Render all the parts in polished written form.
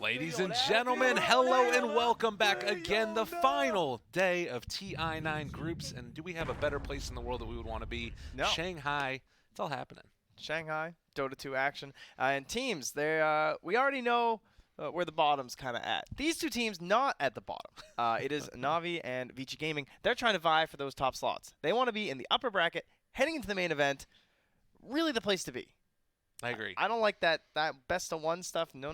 Ladies and gentlemen, hello and welcome back again. The final day of Ti9 groups. And do we have a better place in the world that we would want to be? No. Shanghai. It's all happening. Shanghai, Dota 2 action. And teams, we already know where the bottom's kind of at. These two teams not at the bottom. It is Navi and Vici Gaming. They're trying to vie for those top slots. They want to be in the upper bracket, heading into the main event. Really the place to be. I agree. I don't like that best of one stuff. No.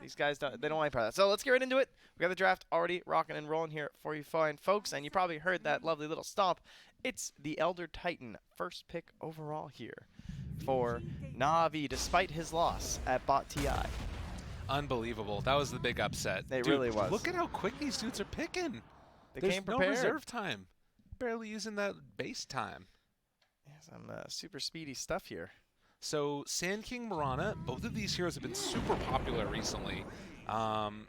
These guys don't want any part of that. So let's get right into it. We got the draft already rocking and rolling here for you fine folks, and you probably heard that lovely little stomp. It's the Elder Titan, first pick overall here for Navi, despite his loss at Bot TI. Unbelievable. That was the big upset. It really was. Look at how quick these dudes are picking. They came prepared. No reserve time. Barely using that base time. Yeah, some super speedy stuff here. So, Sand King, Mirana, both of these heroes have been super popular recently. And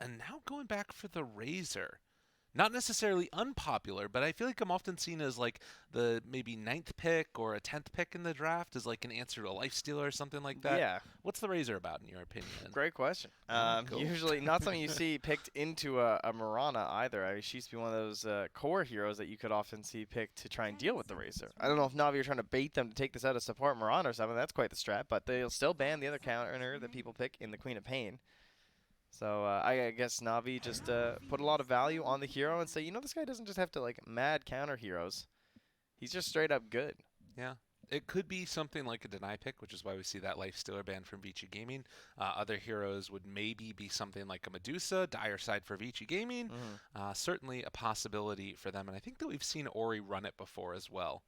now going back for the Razor. Not necessarily unpopular, but I feel like I'm often seen as like the maybe 9th pick or a 10th pick in the draft as like an answer to a Lifestealer or something like that. Yeah. What's the Razor about in your opinion? Great question. Cool. Usually not something you see picked into a Mirana either. I mean, she used to be one of those core heroes that you could often see picked to try and deal with the Razor. I don't know if Navi are trying to bait them to take this out of support Mirana or something. That's quite the strat, but they'll still ban the other counter that people pick in the Queen of Pain. So I guess Navi just put a lot of value on the hero and say, you know, this guy doesn't just have to like mad counter heroes. He's just straight up good. Yeah. It could be something like a deny pick, which is why we see that Lifestealer ban from Vici Gaming. Other heroes would maybe be something like a Medusa, dire side for Vici Gaming. Certainly a possibility for them. And I think that we've seen Ori run it before as well.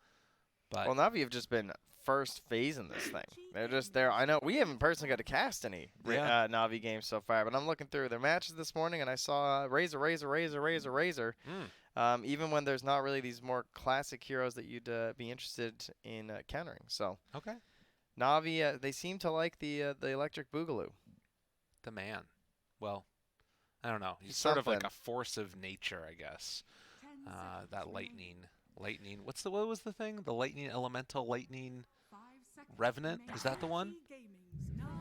But well, Navi have just been first phase in this thing. They're just there. I know we haven't personally got to cast any Navi games so far, but I'm looking through their matches this morning, and I saw Razor. Even when there's not really these more classic heroes that you'd be interested in countering. So okay, Navi, they seem to like the Electric Boogaloo. The man. Well, I don't know. He's sort of like a force of nature, I guess. That lightning. What was the thing? The lightning elemental, lightning revenant. Is that the one?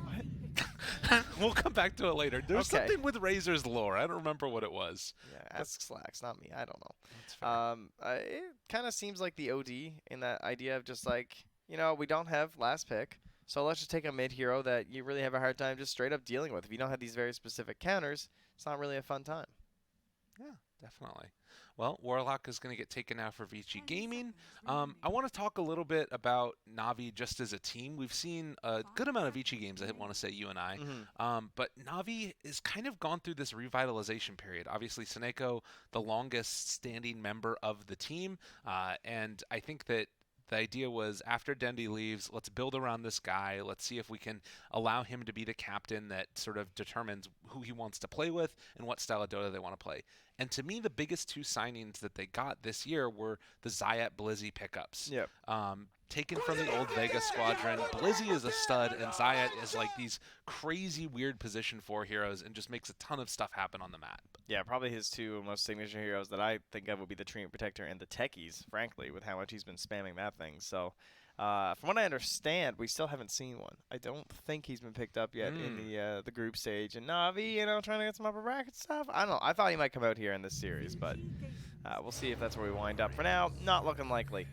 What? We'll come back to it later. There's something with Razor's lore. I don't remember what it was. Yeah, ask Slacks, not me. I don't know. That's fair. It kind of seems like the OD in that idea of just like, you know, we don't have last pick, so let's just take a mid hero that you really have a hard time just straight up dealing with. If you don't have these very specific counters, it's not really a fun time. Yeah, definitely. Well, Warlock is going to get taken now for Vici Gaming. I want to talk a little bit about Navi just as a team. We've seen a good amount of Vici games, I want to say, you and I. But Navi has kind of gone through this revitalization period. Obviously, Seneko, the longest standing member of the team. And I think that the idea was after Dendy leaves, let's build around this guy. Let's see if we can allow him to be the captain that sort of determines who he wants to play with and what style of Dota they want to play. And to me, the biggest two signings that they got this year were the Zayat Blizzy pickups. Yep. Taken from the old Vega squadron. Blizzy is a stud, and Zayat is like these crazy, weird position 4 heroes and just makes a ton of stuff happen on the map. Yeah, probably his two most signature heroes that I think of would be the Treant Protector and the Techies, frankly, with how much he's been spamming that thing. So, from what I understand, we still haven't seen one. I don't think he's been picked up yet in the group stage. And Navi, you know, trying to get some upper bracket stuff. I don't know. I thought he might come out here in this series, but we'll see if that's where we wind up. For now, not looking likely.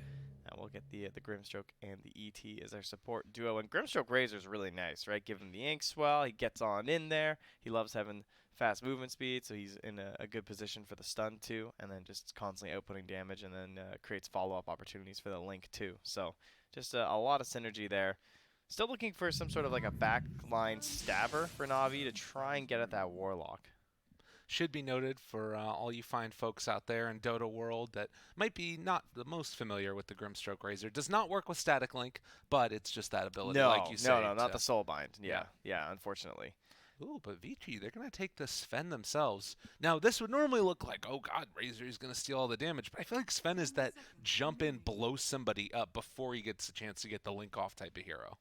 We'll get the Grimstroke and the ET as our support duo. And Grimstroke Razor is really nice, right? Give him the ink swell. He gets on in there. He loves having fast movement speed, so he's in a good position for the stun too. And then just constantly outputting damage, and then creates follow-up opportunities for the link too. So just a lot of synergy there. Still looking for some sort of like a backline stabber for Navi to try and get at that Warlock. Should be noted for all you fine folks out there in Dota world that might be not the most familiar with the Grimstroke Razor. Does not work with static link, but it's just that ability, like you say. No, not the soulbind. Yeah, unfortunately. Ooh, but Vici, they're going to take the Sven themselves. Now, this would normally look like, oh god, Razor is going to steal all the damage, but I feel like Sven is that jump in, blow somebody up before he gets a chance to get the link off type of hero.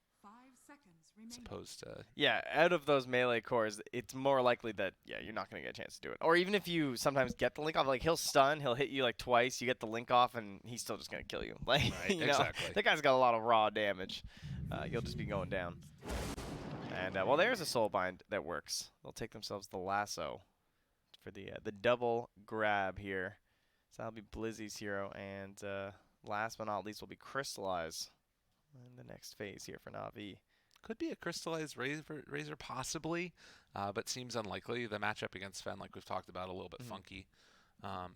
As opposed to... Yeah, out of those melee cores, it's more likely that, you're not going to get a chance to do it. Or even if you sometimes get the link off, like he'll stun, he'll hit you like twice, you get the link off, and he's still just going to kill you. Like, right, you know, that guy's got a lot of raw damage. You'll just be going down. And well, there's a soul bind that works. They'll take themselves the lasso for the double grab here. So that'll be Blizzy's hero, and last but not least will be Crystallize in the next phase here for Navi. Could be a crystallized razor possibly, but seems unlikely. The matchup against Fen, like we've talked about, a little bit funky.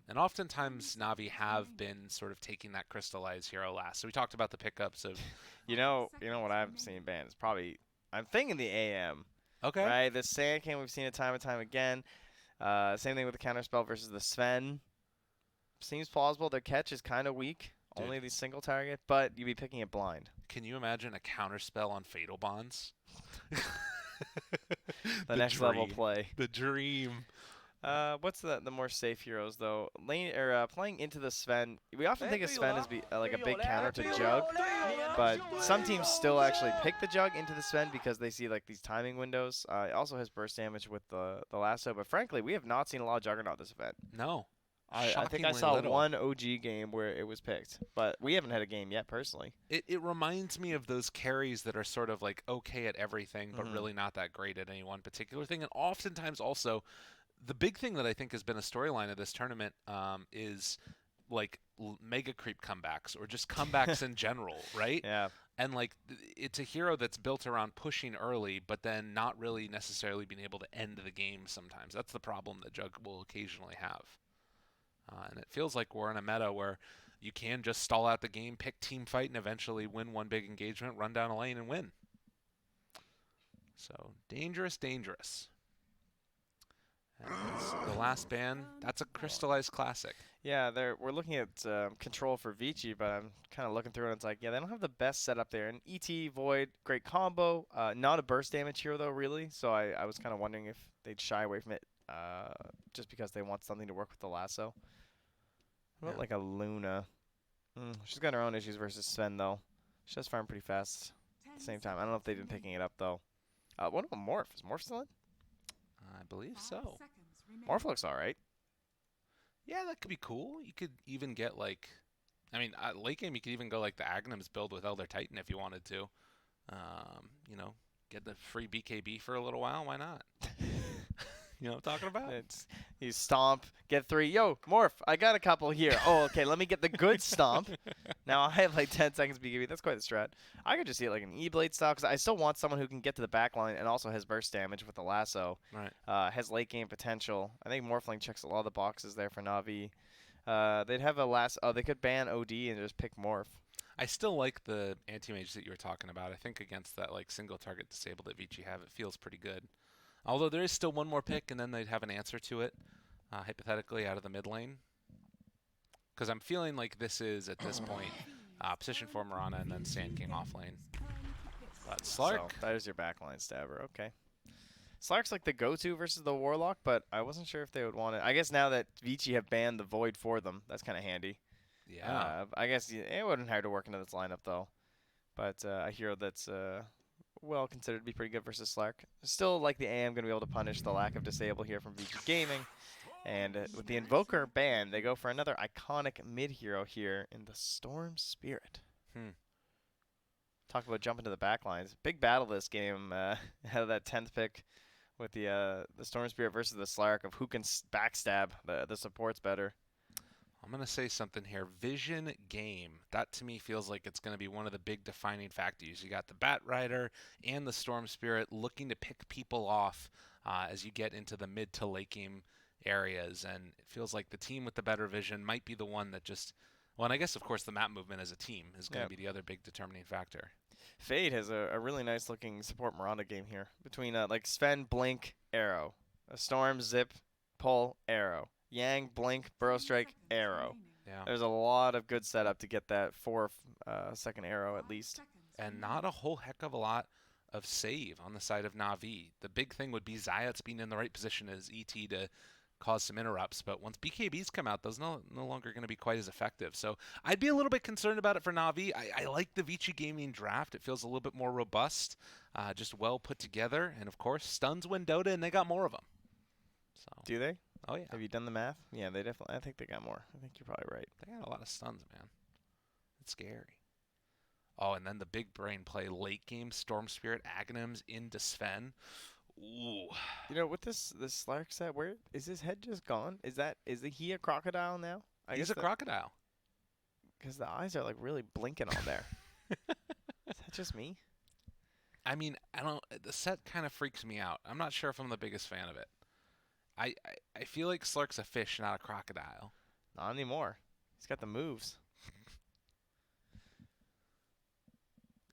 And oftentimes Navi have been sort of taking that crystallized hero last. So we talked about the pickups of. You know what I've seen banned is probably, I'm thinking the AM. Okay. Right, the Sand King, we've seen it time and time again. Same thing with the counterspell versus the Sven. Seems plausible. Their catch is kind of weak. Dude. Only the single target, but you'd be picking it blind. Can you imagine a counterspell on Fatal Bonds? the next dream. Level play. The dream. What's the more safe heroes though? Lane or playing into the Sven. We often think of Sven as like a big counter to Jug, but some teams still actually pick the Jug into the Sven because they see like these timing windows. It also has burst damage with the lasso, but frankly, we have not seen a lot of Juggernaut this event. No. I think I saw one OG game where it was picked, but we haven't had a game yet personally. It reminds me of those carries that are sort of like okay at everything, but really not that great at any one particular thing. And oftentimes also, the big thing that I think has been a storyline of this tournament is like mega creep comebacks or just comebacks in general, right? Yeah. And like it's a hero that's built around pushing early, but then not really necessarily being able to end the game sometimes. That's the problem that Jug will occasionally have. And it feels like we're in a meta where you can just stall out the game, pick team fight, and eventually win one big engagement, run down a lane, and win. So dangerous, dangerous. And the last ban, that's a crystallized classic. Yeah, we're looking at control for Vici, but I'm kind of looking through it and it's like, yeah, they don't have the best setup there. And ET, Void, great combo. Not a burst damage hero, though, really. So I was kind of wondering if they'd shy away from it just because they want something to work with the lasso. What about like a Luna? She's got her own issues versus Sven, though. She does farm pretty fast at the same time. I don't know if they've been picking it up, though. What about Morph? Is Morph still in? I believe so. Morph looks all right. Yeah, that could be cool. You could even get like, I mean, late game you could even go like the Agnum's build with Elder Titan if you wanted to. You know, get the free BKB for a little while. Why not? You know what I'm talking about? You stomp, get 3. Yo, Morph, I got a couple here. Oh, okay, let me get the good stomp. Now I have like 10 seconds BKB. That's quite the strat. I could just see it like an E-Blade style because I still want someone who can get to the back line and also has burst damage with the lasso. Right. Has late game potential. I think Morphling checks a lot of the boxes there for Navi. They'd have a they could ban OD and just pick Morph. I still like the anti-mage that you were talking about. I think against that like single target disabled that Vici have, it feels pretty good. Although there is still one more pick, and then they'd have an answer to it, hypothetically, out of the mid lane. Because I'm feeling like this is, at this point, position for Mirana and then Sand King off lane. But Slark. So that is your backline stabber, okay. Slark's like the go-to versus the Warlock, but I wasn't sure if they would want it. I guess now that Vici have banned the Void for them, that's kind of handy. Yeah. I guess it wouldn't hard to work into this lineup, though. But a hero that's well considered to be pretty good versus Slark. Still, like the AM, going to be able to punish the lack of disable here from VG Gaming. And with the Invoker ban, they go for another iconic mid-hero here in the Storm Spirit. Talk about jumping to the back lines. Big battle this game. Had that 10th pick with the Storm Spirit versus the Slark of who can backstab the supports better. I'm going to say something here. Vision game. That to me feels like it's going to be one of the big defining factors. You got the Bat Rider and the Storm Spirit looking to pick people off as you get into the mid to late game areas. And it feels like the team with the better vision might be the one that just... Well, and I guess, of course, the map movement as a team is going to be the other big determining factor. Fade has a really nice looking support Miranda game here. Between like Sven, Blink, Arrow. A Storm, Zip, Pull, Arrow. Yang, Blink, Burrow Strike, Arrow. Yeah. There's a lot of good setup to get that 4-second arrow at least. And not a whole heck of a lot of save on the side of Navi. The big thing would be Zayat's being in the right position as ET to cause some interrupts. But once BKBs come out, those no longer going to be quite as effective. So I'd be a little bit concerned about it for Navi. I like the Vici Gaming draft. It feels a little bit more robust, just well put together. And, of course, stuns win Dota, and they got more of them. So. Do they? Oh, yeah. Have you done the math? Yeah, they definitely. I think they got more. I think you're probably right. They got a lot of stuns, man. It's scary. Oh, and then the big brain play late game, Storm Spirit Aghanims into Sven. Ooh. You know, with this Slark set, where is his head just gone? Is he a crocodile now? He's a crocodile. Because the eyes are like really blinking on there. Is that just me? I mean, the set kind of freaks me out. I'm not sure if I'm the biggest fan of it. I feel like Slark's a fish, not a crocodile. Not anymore. He's got the moves.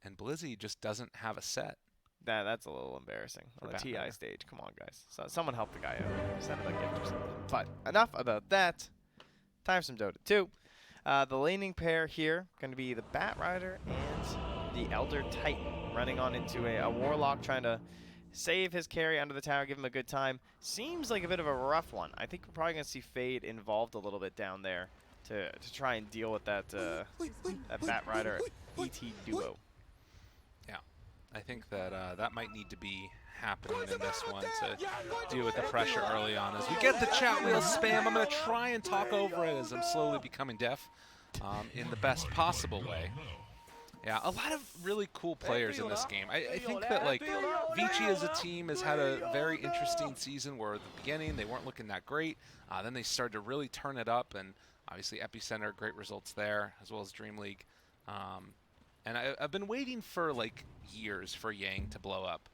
And Blizzy just doesn't have a set. That's a little embarrassing on the TI Batman. stage. Come on, guys. So, someone help the guy out. Send him a gift or something. But enough about that. Time for some Dota 2. The laning pair here going to be the Bat Rider and the Elder Titan running on into a Warlock trying to save his carry under the tower, give him a good time. Seems like a bit of a rough one. I think we're probably going to see Fade involved a little bit down there to try and deal with that Bat Rider ET duo. I think that that might need to be happening in this one to deal with the pressure early on. As we get the chat wheel spam, I'm going to try and talk over it as I'm slowly becoming deaf in the best possible way. Yeah, a lot of really cool players in this game. I think that like Vici as a team has had a very interesting season where at the beginning they weren't looking that great. Then they started to really turn it up, and obviously Epicenter, great results there, as well as Dream League. And I've been waiting for like years for Yang to blow up.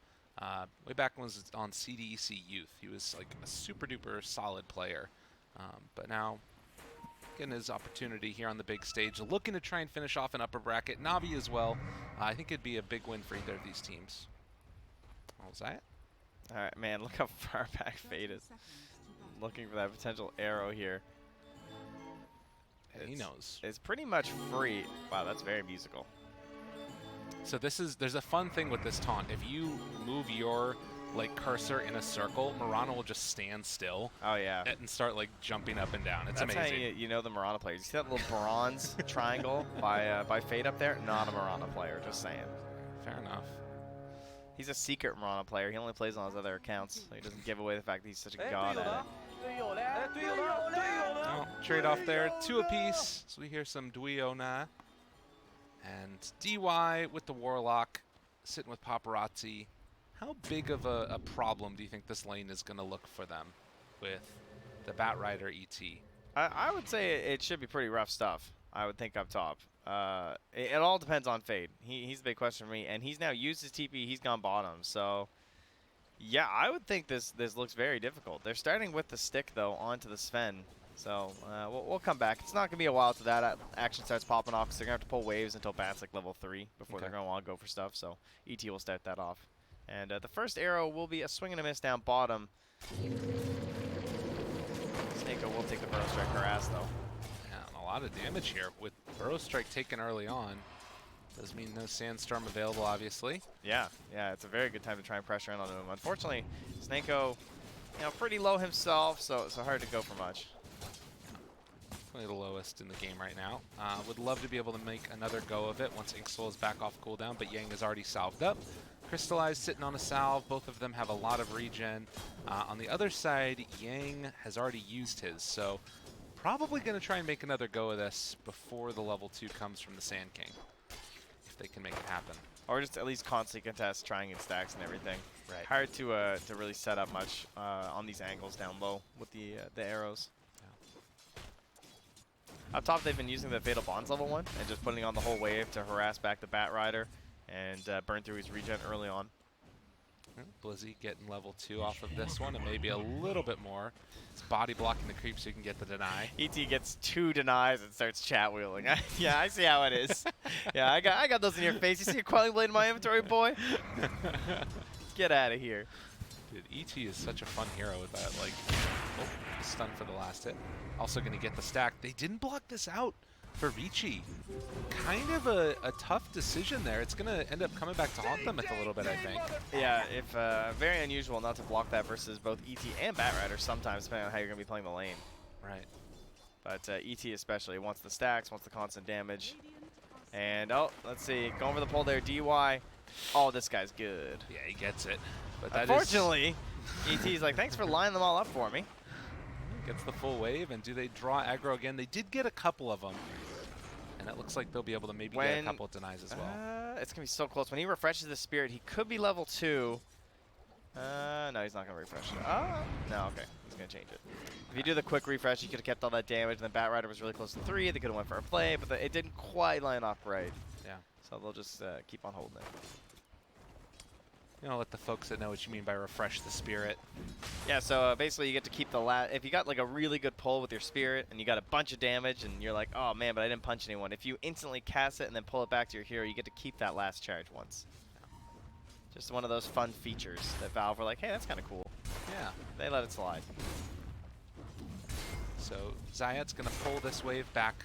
Way back when he was on CDEC Youth, he was like a super duper solid player. But now getting his opportunity here on the big stage, looking to try and finish off an upper bracket. Navi as well. I think it'd be a big win for either of these teams. What was that? All right, man, look how far back Fade is. Looking for that potential arrow here. He knows. It's pretty much free. Wow, that's very musical. So there's a fun thing with this taunt. If you move your like cursor in a circle, Mirana will just stand still. Oh yeah. And start like jumping up and down. It's That's amazing. how you know the Mirana players. You see that little bronze triangle by Fade up there? Not a Mirana player, just saying. Fair enough. He's a secret Mirana player. He only plays on his other accounts, so he doesn't give away the fact that he's such a god at it. Well, trade off there, 2 apiece. So we hear some Duiona. And DY with the Warlock, sitting with Paparazzi. How big of a problem do you think this lane is going to look for them with the Bat Rider ET? I would say it should be pretty rough stuff. I would think up top. It all depends on Fade. He's the big question for me, and he's now used his TP. He's gone bottom, so yeah, I would think this looks very difficult. They're starting with the stick though onto the Sven. So we'll come back. It's not going to be a while till that action starts popping off because they're going to have to pull waves until Bat's like level 3 before they're going to want to go for stuff. So ET will start that off. And the first arrow will be a swing and a miss down bottom. Snako will take the Burrow Strike harass though. Yeah, and a lot of damage here with Burrow Strike taken early on. Does mean no Sandstorm available, obviously. Yeah, it's a very good time to try and pressure in on him. Unfortunately, Snako, pretty low himself, so hard to go for much. The lowest in the game right now. Would love to be able to make another go of it once Inksoul is back off cooldown, but Yang is already salved up. Crystallized sitting on a salve. Both of them have a lot of regen. On the other side, Yang has already used his, so probably going to try and make another go of this before the level 2 comes from the Sand King, if they can make it happen. Or just at least constantly contest, trying and stacks and everything. Right. Hard to really set up much on these angles down low with the arrows. Up top, they've been using the Fatal Bonds level 1 and just putting on the whole wave to harass back the Bat Rider and burn through his regen early on. Blizzy getting level 2 off of this one and maybe a little bit more. It's body blocking the creep so you can get the deny. ET gets 2 denies and starts chat wheeling. Yeah, I see how it is. Yeah, I got those in your face. You see a Quelling Blade in my inventory, boy? Get out of here. Dude, ET is such a fun hero with that, like, oh, stun for the last hit. Also going to get the stack. They didn't block this out for Vici. Kind of a tough decision there. It's going to end up coming back to haunt them a little bit, I think. Yeah, very unusual not to block that versus both ET and Bat Rider sometimes, depending on how you're going to be playing the lane. Right. But ET especially wants the stacks, wants the constant damage. And, oh, let's see. Going for the pull there, DY. Oh, this guy's good. Yeah, he gets it. But that unfortunately, ET's like, thanks for lining them all up for me. Gets the full wave, and do they draw aggro again? They did get a couple of them. And it looks like they'll be able to maybe get a couple of denies as well. It's going to be so close. When he refreshes the Spirit, he could be level 2. No, he's not going to refresh it. No, okay. He's going to change it. If you do the quick refresh, you could have kept all that damage, and the Bat Rider was really close to 3. They could have went for a play, but it didn't quite line up right. Yeah. So they'll just keep on holding it. You know, let the folks that know what you mean by refresh the Spirit. Yeah, so basically you get to keep the if you got like a really good pull with your Spirit and you got a bunch of damage and you're like, oh man, but I didn't punch anyone. If you instantly cast it and then pull it back to your hero, you get to keep that last charge once. Just one of those fun features that Valve were like, hey, that's kind of cool. Yeah. They let it slide. So Zayat's going to pull this wave back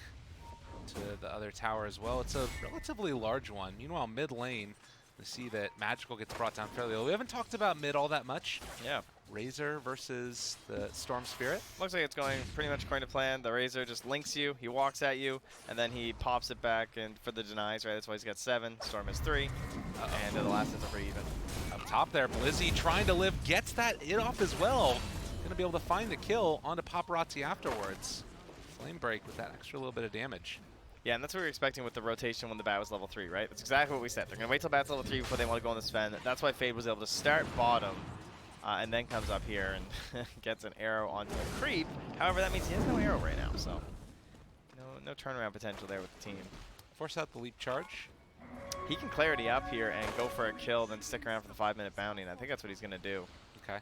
to the other tower as well. It's a relatively large one. Meanwhile, mid lane, we see that Magical gets brought down fairly low. We haven't talked about mid all that much. Yeah. Razor versus the Storm Spirit. Looks like it's going pretty much according to plan. The Razor just links you, he walks at you, and then he pops it back and for the denies, right? That's why he's got 7. Storm has 3. And the last is a pretty even. Up top there, Blizzy trying to live, gets that hit off as well. Gonna be able to find the kill onto Paparazzi afterwards. Flame break with that extra little bit of damage. Yeah, and that's what we were expecting with the rotation when the bat was level 3, right? That's exactly what we said. They're going to wait till bat's level 3 before they want to go on the Sven. That's why Fade was able to start bottom and then comes up here and gets an arrow onto the creep. However, that means he has no arrow right now, so no turnaround potential there with the team. Force out the leap charge. He can clarity up here and go for a kill, then stick around for the 5-minute bounty, and I think that's what he's going to do. Okay.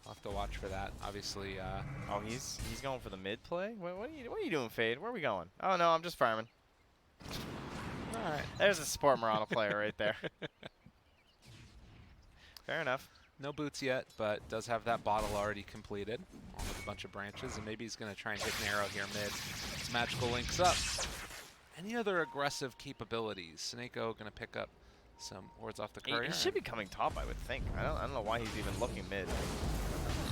I'll have to watch for that, obviously. Oh, he's going for the mid play? What are you doing, Fade? Where are we going? Oh, no, I'm just farming. All right. There's a support Murano player right there. Fair enough. No boots yet, but does have that bottle already completed, along with a bunch of branches, and maybe he's going to try and hit an arrow here mid. This Magical links up. Any other aggressive capabilities? Snako going to pick up some wards off the courier. He should be coming top, I would think. I don't know why he's even looking mid.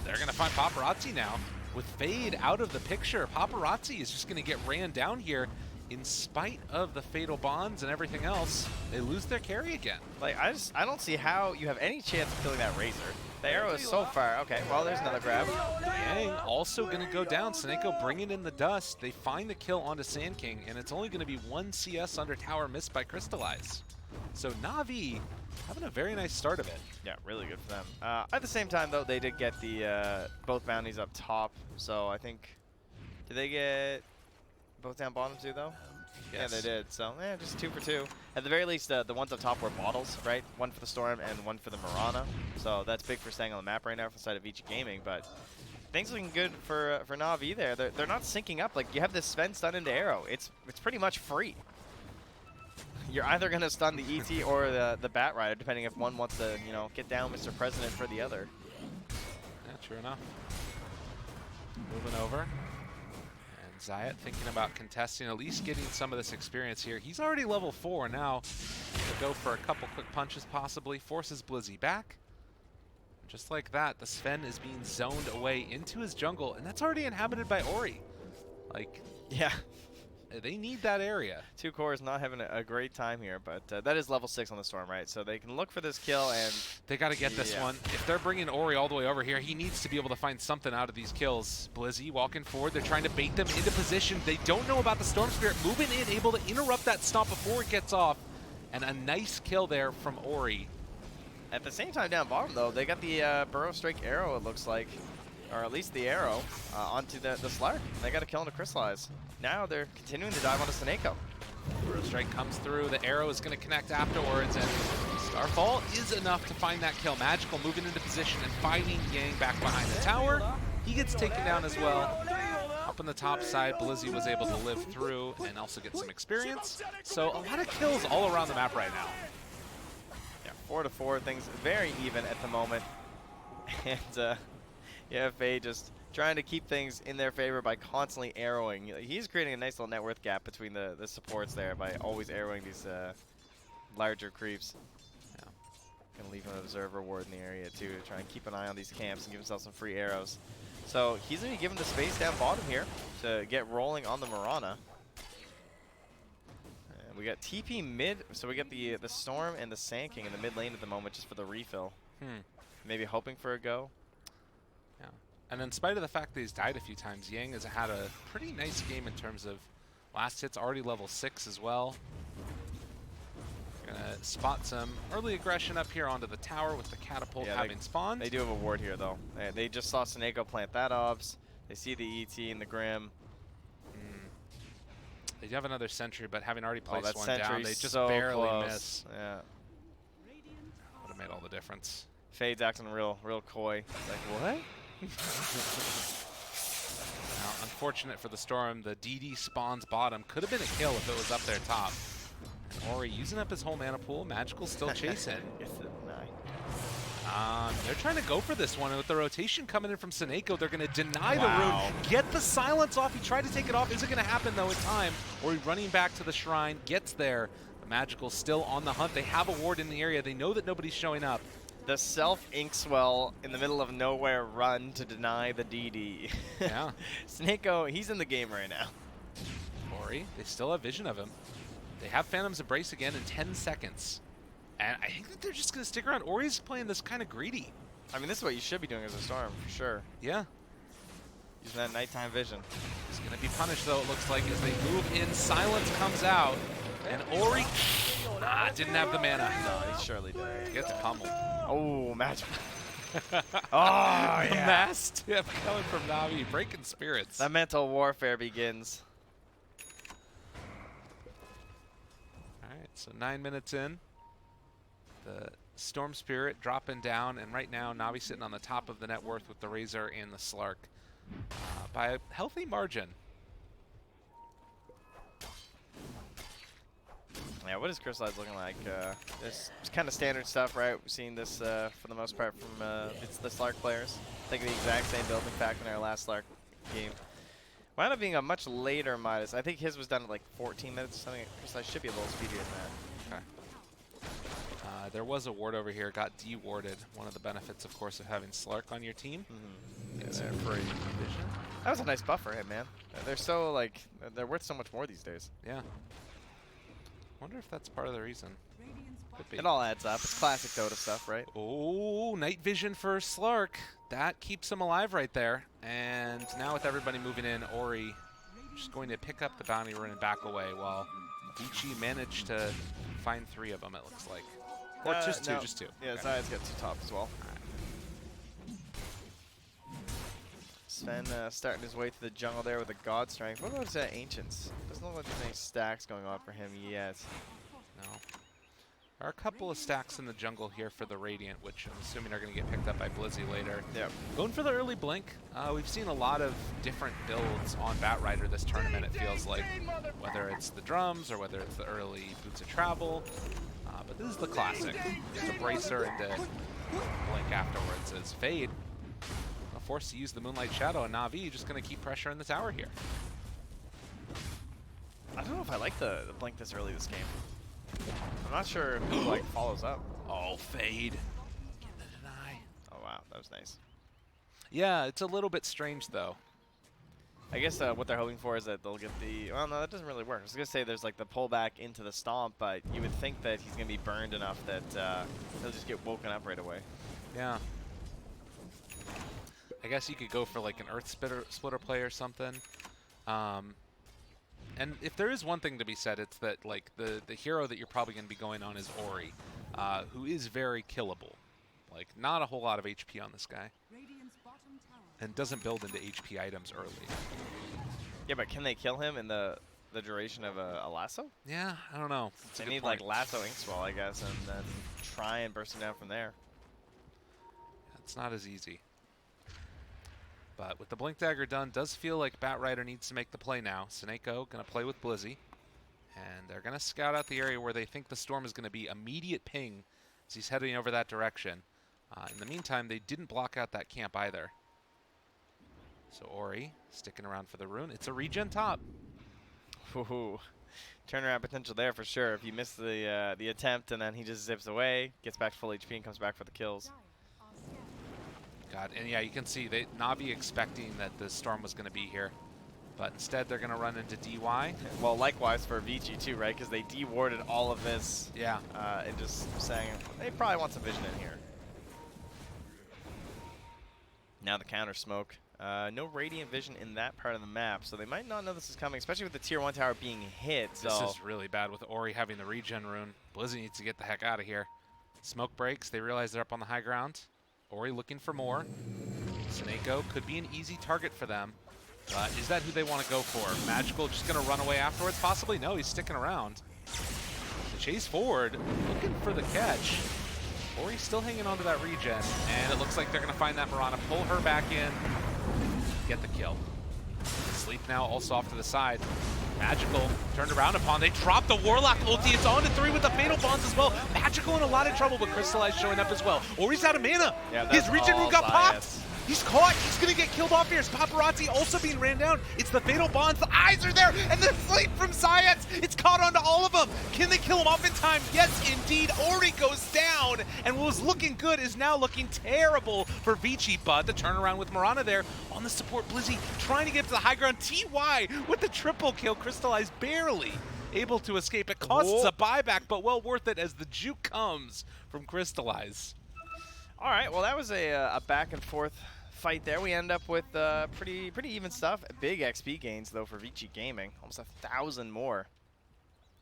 They're going to find Paparazzi now. With Fade out of the picture, Paparazzi is just going to get ran down here. In spite of the fatal bonds and everything else, they lose their carry again. Like, I don't see how you have any chance of killing that Razor. The arrow is so far. Okay, well, there's another grab. Yang also going to go down. Snako bringing in the dust. They find the kill onto Sand King, and it's only going to be 1 CS under tower missed by Crystallize. So Navi having a very nice start of it. Yeah, really good for them. At the same time, though, they did get the both bounties up top. So I think, did they get both down bottom too, though? Yes. Yeah, they did. So, just 2 for 2. At the very least, the ones up top were bottles, right? 1 for the Storm and 1 for the Mirana. So that's big for staying on the map right now for the side of VG Gaming. But things looking good for Navi there. They're not syncing up. Like, you have this Sven stun into arrow. It's pretty much free. You're either going to stun the ET or the Bat Rider, depending if one wants to, get down Mr. President for the other. Yeah, true enough. Moving over. Zayat thinking about contesting, at least getting some of this experience here. He's already level 4 now. He'll go for a couple quick punches possibly. Forces Blizzy back. Just like that, the Sven is being zoned away into his jungle, and that's already inhabited by Ori. Like, yeah. They need that area. 2 cores not having a great time here, but that is level 6 on the Storm, right? So they can look for this kill, and they got to get this one. If they're bringing Ori all the way over here, he needs to be able to find something out of these kills. Blizzy walking forward. They're trying to bait them into position. They don't know about the Storm Spirit. Moving in, able to interrupt that stomp before it gets off. And a nice kill there from Ori. At the same time down bottom, though, they got the Burrow Strike arrow, it looks like. Or at least the arrow onto the Slark. They got a kill into Crystallize. Now they're continuing to dive onto Snako. Burrow Strike comes through. The arrow is going to connect afterwards, and Starfall is enough to find that kill. Magical moving into position and fighting Yang back behind the tower. He gets taken down as well. Up on the top side, Blizzy was able to live through and also get some experience. So a lot of kills all around the map right now. Yeah, 4-4, things very even at the moment. And yeah, Faye just trying to keep things in their favor by constantly arrowing. He's creating a nice little net worth gap between the supports there by always arrowing these larger creeps. Yeah. Gonna leave an observer ward in the area too to try and keep an eye on these camps and give himself some free arrows. So he's gonna be given the space down bottom here to get rolling on the Mirana. And we got TP mid, so we got the Storm and the Sand King in the mid lane at the moment just for the refill. Maybe hoping for a go. Yeah. And in spite of the fact that he's died a few times, Yang has had a pretty nice game in terms of Last hit's already level 6 as well. Gonna spot some early aggression up here onto the tower with the catapult having spawned. They do have a ward here, though. They just saw Snako plant that obs. They see the ET and the Grim. They do have another sentry, but having already placed one down, they just so barely close. Miss. Yeah. Would have made all the difference. Fade's acting real coy. It's like, what? Now, unfortunate for the Storm, the DD spawns bottom. Could have been a kill if it was up there top. And Ori using up his whole mana pool. Magical still chasing. They're trying to go for this one, and with the rotation coming in from Seneko, they're going to deny the rune, get the silence off. He tried to take it off. Is it going to happen, though, in time? Ori running back to the shrine, gets there. The Magical still on the hunt. They have a ward in the area. They know that nobody's showing up. The self-Inkswell in the middle of nowhere run to deny the DD. Yeah. Snako, he's in the game right now. Ori, they still have vision of him. They have Phantom's Embrace again in 10 seconds. And I think that they're just going to stick around. Ori's playing this kind of greedy. I mean, this is what you should be doing as a Storm, for sure. Yeah. Using that nighttime vision. He's going to be punished, though, it looks like, as they move in. Silence comes out. And Ori didn't have the mana. No, he surely did. Gets pummeled. Oh, match. Oh, yeah. The mass tip coming from Navi, breaking spirits. That mental warfare begins. All right, so 9 minutes in. The Storm Spirit dropping down, and right now Navi sitting on the top of the net worth with the Razor and the Slark by a healthy margin. Yeah, what is Crystallize looking like? This is kind of standard stuff, right? We've seen this for the most part from it's the Slark players. I think the exact same build, in fact, in our last Slark game. Wound up being a much later Midas. I think his was done at like 14 minutes or something. Crystallize should be a little speedier than that. Okay. There was a ward over here, got de-warded. One of the benefits, of course, of having Slark on your team. Mm-hmm. It's for vision. That was a nice buff for him, man. They're so, like, they're worth so much more these days. Yeah. Wonder if that's part of the reason. Could be. It all adds up. It's classic Dota stuff, right? Oh, night vision for Slark. That keeps him alive right there. And now with everybody moving in, Ori just going to pick up the bounty rune and back away while Vici managed to find 3 of them, it looks like. Or just two, no. just 2. Yeah, Okay. Zayas got 2 top as well. Sven starting his way to the jungle there with a God Strength. What about his Ancients? Doesn't look like there's any stacks going on for him yet. No. There are a couple of stacks in the jungle here for the Radiant, which I'm assuming are going to get picked up by Blizzy later. Yep. Going for the early blink. We've seen a lot of different builds on Batrider this tournament, it feels like. Whether it's the drums or whether it's the early Boots of Travel. But this is the classic. It's a bracer and a blink afterwards as Fade forced to use the Moonlight Shadow, and Navi just going to keep pressure in the tower here. I don't know if I like the blink this early this game. I'm not sure if he like follows up. Oh, Fade. Getting the deny. Oh wow, that was nice. Yeah, it's a little bit strange though. I guess what they're hoping for is that they'll get the... Well, no, that doesn't really work. I was going to say there's like the pullback into the stomp, but you would think that he's going to be burned enough that he'll just get woken up right away. Yeah. I guess you could go for like an Earth Splitter play or something. And if there is one thing to be said, it's that like the hero that you're probably going to be going on is Ori, who is very killable. Like not a whole lot of HP on this guy. And doesn't build into HP items early. Yeah, but can they kill him in the duration of a lasso? Yeah, I don't know. They need like lasso Inkswell, I guess, and then try and burst him down from there. It's not as easy. But with the Blink Dagger done, does feel like Batrider needs to make the play now. Seneko going to play with Blizzy. And they're going to scout out the area where they think the Storm is going to be. Immediate ping as he's heading over that direction. In the meantime, they didn't block out that camp either. So Ori sticking around for the rune. It's a regen top. Ooh. Turnaround potential there for sure. If you miss the attempt and then he just zips away, gets back to full HP and comes back for the kills. God, and yeah, you can see Navi expecting that the Storm was going to be here. But instead, they're going to run into DY. Well, likewise for Vici too, right? Because they de-warded all of this. Yeah. And just saying, they probably want some vision in here. Now the counter smoke. No radiant vision in that part of the map, so they might not know this is coming, especially with the tier 1 tower being hit. This So is really bad with Ori having the regen rune. Blizzy needs to get the heck out of here. Smoke breaks. They realize they're up on the high ground. Ori looking for more. Tsunami could be an easy target for them. But is that who they want to go for? Magical just going to run away afterwards? Possibly. No, he's sticking around. The chase forward, looking for the catch. Ori's still hanging on to that regen, and it looks like they're going to find that Mirana, pull her back in, get the kill. Sleep now also off to the side. Magical turned around upon. They drop the Warlock ulti. It's on to 3 with the Fatal Bonds as well. Magical in a lot of trouble, but Crystallize showing up as well. Ori's out of mana. Yeah, his regen rune got popped. Zias. He's caught. He's going to get killed off here. His Paparazzi also being ran down. It's the Fatal Bonds. The eyes are there. And the sleep from Zias. It's caught onto all of them. Can they kill him off in time? Yes, indeed. Ori goes down. And what was looking good is now looking terrible for Vici. But the turnaround with Mirana there on the support. Blizzy trying to get to the high ground. Ti with the triple kill. Crystallized barely able to escape. It costs a buyback, but well worth it as the juke comes from Crystallize. All right, well, that was a back and forth fight there. We end up with pretty even stuff. Big XP gains, though, for Vici Gaming. Almost 1,000 more.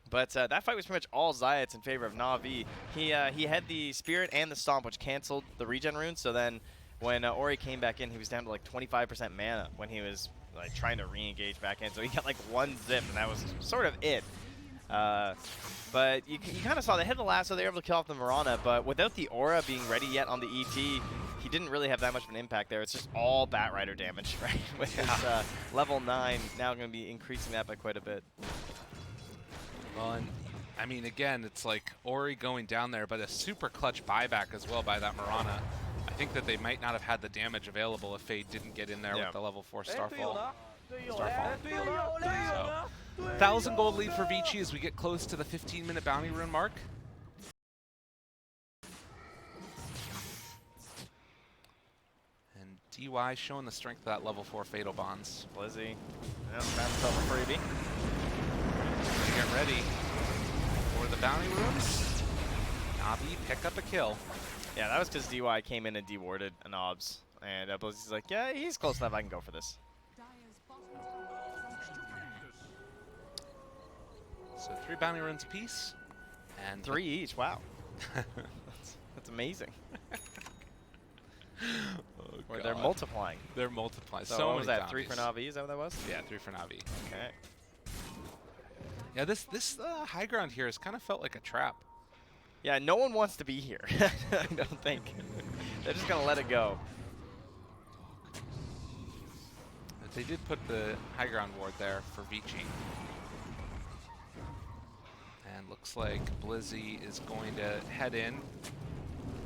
But that fight was pretty much all Zayats in favor of Navi. He had the Spirit and the Stomp, which canceled the regen rune. So then when Ori came back in, he was down to like 25% mana when he was like trying to re-engage back in. So he got like 1 zip, and that was sort of it. But you kind of saw they had the lasso, they were able to kill off the Mirana, but without the aura being ready yet on the ET, he didn't really have that much of an impact there. It's just all Bat Rider damage, right? With his level 9, now going to be increasing that by quite a bit. Well, and I mean, again, it's like Ori going down there, but a super clutch buyback as well by that Mirana. I think that they might not have had the damage available if Fade didn't get in there with the level 4 Starfall. So, 1,000 gold lead for Vici as we get close to the 15-minute bounty rune mark. And DY showing the strength of that level 4 Fatal Bonds. Blizzy, found himself a freebie. Get ready for the bounty runes. Navi pick up a kill. Yeah, that was because DY came in and dewarded an OBS. And Blizzy's like, yeah, he's close enough, I can go for this. So 3 bounty runes apiece. And 3 each, wow. That's amazing. Or they're multiplying. They're multiplying. So what was that, 3 for Navi, is that what that was? Yeah, 3 for Navi. Okay. Yeah, this high ground here has kind of felt like a trap. Yeah, no one wants to be here, I don't think. They're just going to let it go. But they did put the high ground ward there for Vici. And looks like Blizzy is going to head in.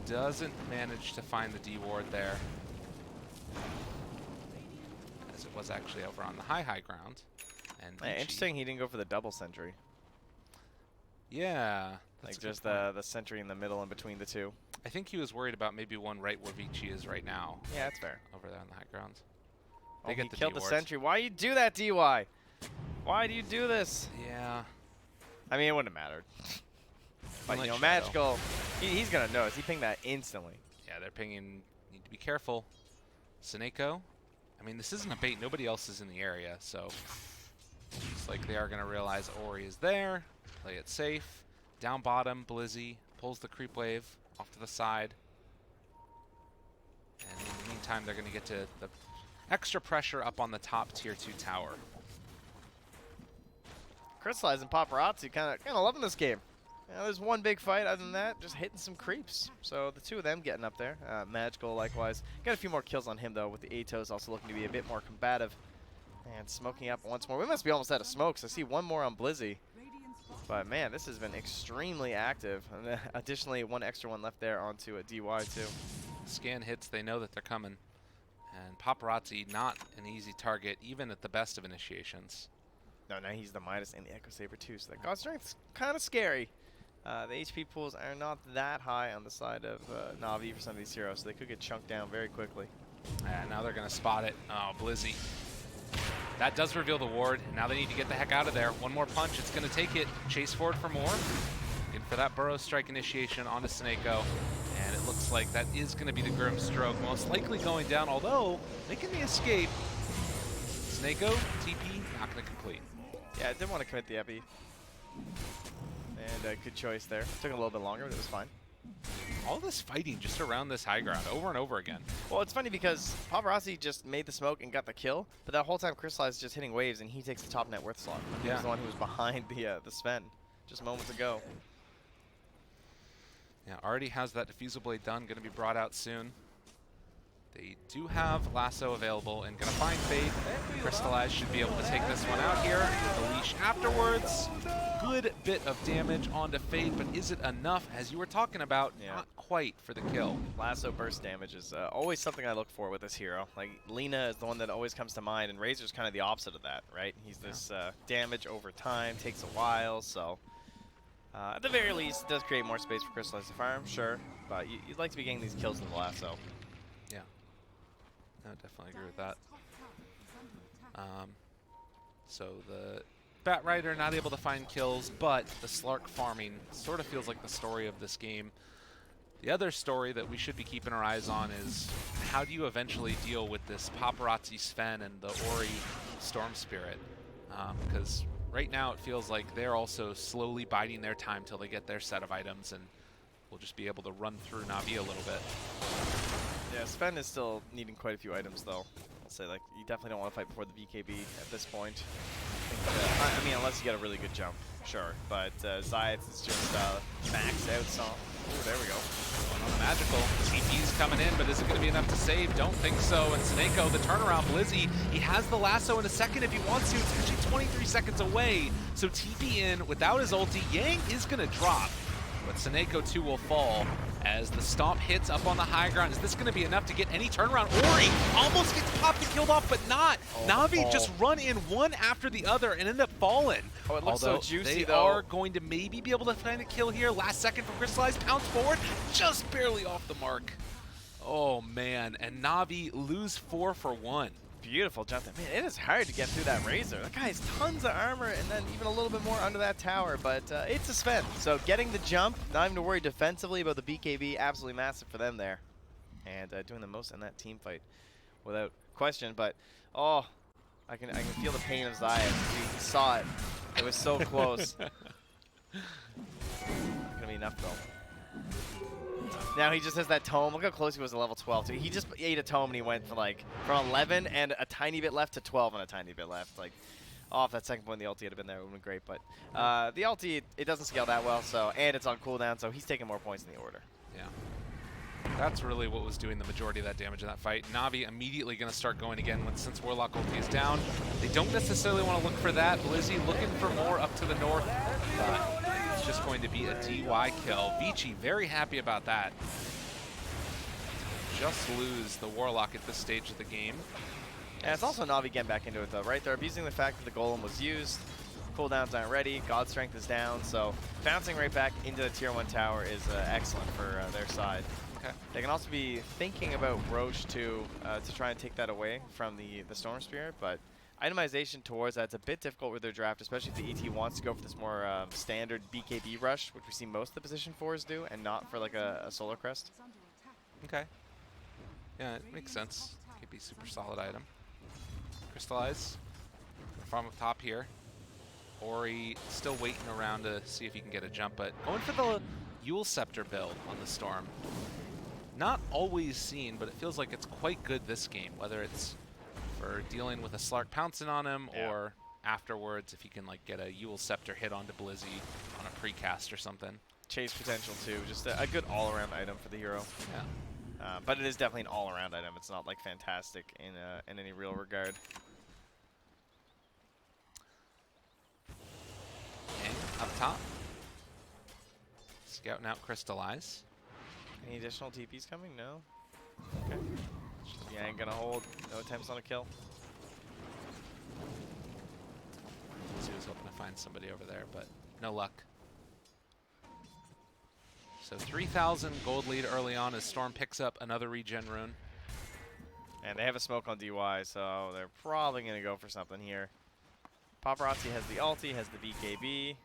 Doesn't manage to find the D ward there, as it was actually over on the high ground. And interesting he didn't go for the double sentry. Yeah. Like just the sentry in the middle in between the two. I think he was worried about maybe one right where Vici is right now. Yeah, that's fair. Over there on the high ground. They get the killed the sentry. Why you do that, DY? Why do you do this? Yeah. I mean, it wouldn't have mattered. But, you know, Magical, he's going to notice. He pinged that instantly. Yeah, they're pinging. Need to be careful. Tsunami. I mean, this isn't a bait. Nobody else is in the area, so it's like they are going to realize Ori is there. Play it safe. Down bottom, Blizzy pulls the creep wave off to the side. And in the meantime, they're going to get to the extra pressure up on the top tier 2 tower. Crystallize and Paparazzi kind of loving this game. You know, there's one big fight. Other than that, just hitting some creeps. So the two of them getting up there. Magical, likewise. Got a few more kills on him, though, with the Atos also looking to be a bit more combative. And smoking up once more. We must be almost out of smokes. I see one more on Blizzy. But, man, this has been extremely active. And additionally, one extra one left there onto a DY, too. Scan hits. They know that they're coming. And Paparazzi, not an easy target, even at the best of initiations. No, now he's the Midas and the Echo Saber, too. So that God Strength's kind of scary. The HP pools are not that high on the side of Navi for some of these heroes, so they could get chunked down very quickly. And now they're going to spot it. Oh, Blizzy. That does reveal the ward. Now they need to get the heck out of there. One more punch. It's going to take it. Chase forward for more. Looking for that Burrow Strike initiation onto Tsunami. And it looks looks like that is going to be the Grim Stroke, most likely going down, although making the escape. Snako, TP, not going to complete. Yeah, I didn't want to commit the epi. And good choice there. Took a little bit longer, but it was fine. All this fighting just around this high ground over and over again. Well, it's funny because Paparazzi just made the smoke and got the kill, but that whole time Crystallize is just hitting waves and he takes the top net worth slot. He was the one who was behind the Sven just moments ago. Yeah, already has that diffusal blade done, going to be brought out soon. They do have Lasso available and going to find Fade. Crystallize should be able to take this one out here. The leash afterwards. Good bit of damage onto Fade, but is it enough? As you were talking about, not quite for the kill. Lasso burst damage is always something I look for with this hero. Like, Lina is the one that always comes to mind, and Razor's kind of the opposite of that, right? He's this damage over time, takes a while, so at the very least, it does create more space for Crystallize to farm, sure, but you'd like to be getting these kills with the Lasso. Yeah, I definitely agree with that. So the Bat Rider not able to find kills, but the Slark farming sort of feels like the story of this game. The other story that we should be keeping our eyes on is how do you eventually deal with this Paparazzi Sven and the Ori Storm Spirit? Because right now it feels like they're also slowly biding their time till they get their set of items, and we'll just be able to run through Navi a little bit. Yeah, Sven is still needing quite a few items, though. I'll say, like, you definitely don't want to fight before the BKB at this point. I mean, unless you get a really good jump, sure. But Zayats is just maxed out, so... Ooh, there we go. Going on magical. TP's coming in, but is it going to be enough to save? Don't think so. And Snako, the turnaround, Blizzy, he has the lasso in a second if he wants to. It's actually 23 seconds away. So TP in without his ulti. Yang is going to drop, but Snako 2 will fall as the stomp hits up on the high ground. Is this going to be enough to get any turnaround? Ori almost gets popped and killed off, but not. Navi just run in one after the other and end up falling. Oh, it looks so juicy, they are going to maybe be able to find a kill here. Last second from Crystallize, pounce forward, just barely off the mark. Oh, man, and Navi lose 4 for 1. Beautiful jump. Man, it is hard to get through that Razor. That guy has tons of armor and then even a little bit more under that tower, but it's a Sven. So getting the jump, not even to worry defensively about the BKB, absolutely massive for them there. And doing the most in that team fight without question, but oh, I can feel the pain of Zayat. He saw it. It was so close. Not gonna be enough though. Now he just has that tome. Look how close he was to level 12 too. He just ate a tome and he went from 11 and a tiny bit left to 12 and a tiny bit left. Like, oh, if that second point the ulti had been there, it would have been great. But the ulti, it doesn't scale that well, so, and it's on cooldown, so he's taking more points in the order. Yeah. That's really what was doing the majority of that damage in that fight. Navi immediately going to start going again since Warlock ulti is down. They don't necessarily want to look for that. Blizzy looking for more up to the north. But it's just going to be a DY kill. Vici very happy about that. Just lose the Warlock at this stage of the game. And it's also Navi getting back into it though, right? They're abusing the fact that the Golem was used. Cooldowns aren't ready. God strength is down. So bouncing right back into the tier 1 tower is excellent for their side. Okay. They can also be thinking about Roche to try and take that away from the Storm Spirit, but itemization towards that's a bit difficult with their draft, especially if the ET wants to go for this more standard BKB rush, which we see most of the position 4s do, and not for like a Solar Crest. Okay. Yeah, it makes sense. Could be super solid item. Crystallize. Farm up top here. Ori still waiting around to see if he can get a jump, but going for the Yule Scepter build on the Storm. Not always seen, but it feels like it's quite good this game, whether it's for dealing with a Slark pouncing on him or afterwards if you can like get a Yule Scepter hit onto Blizzy on a precast or something. Chase potential too, just a good all-around item for the hero. Yeah. But it is definitely an all-around item. It's not like fantastic in any real regard. And up top. Scouting out Crystallize. Any additional TPs coming? No? Okay. Yeah, ain't gonna hold. No attempts on a kill. He was hoping to find somebody over there, but no luck. So 3,000 gold lead early on as Storm picks up another regen rune. And they have a smoke on DY, so they're probably gonna go for something here. Paparazzi has the ulti, has the BKB.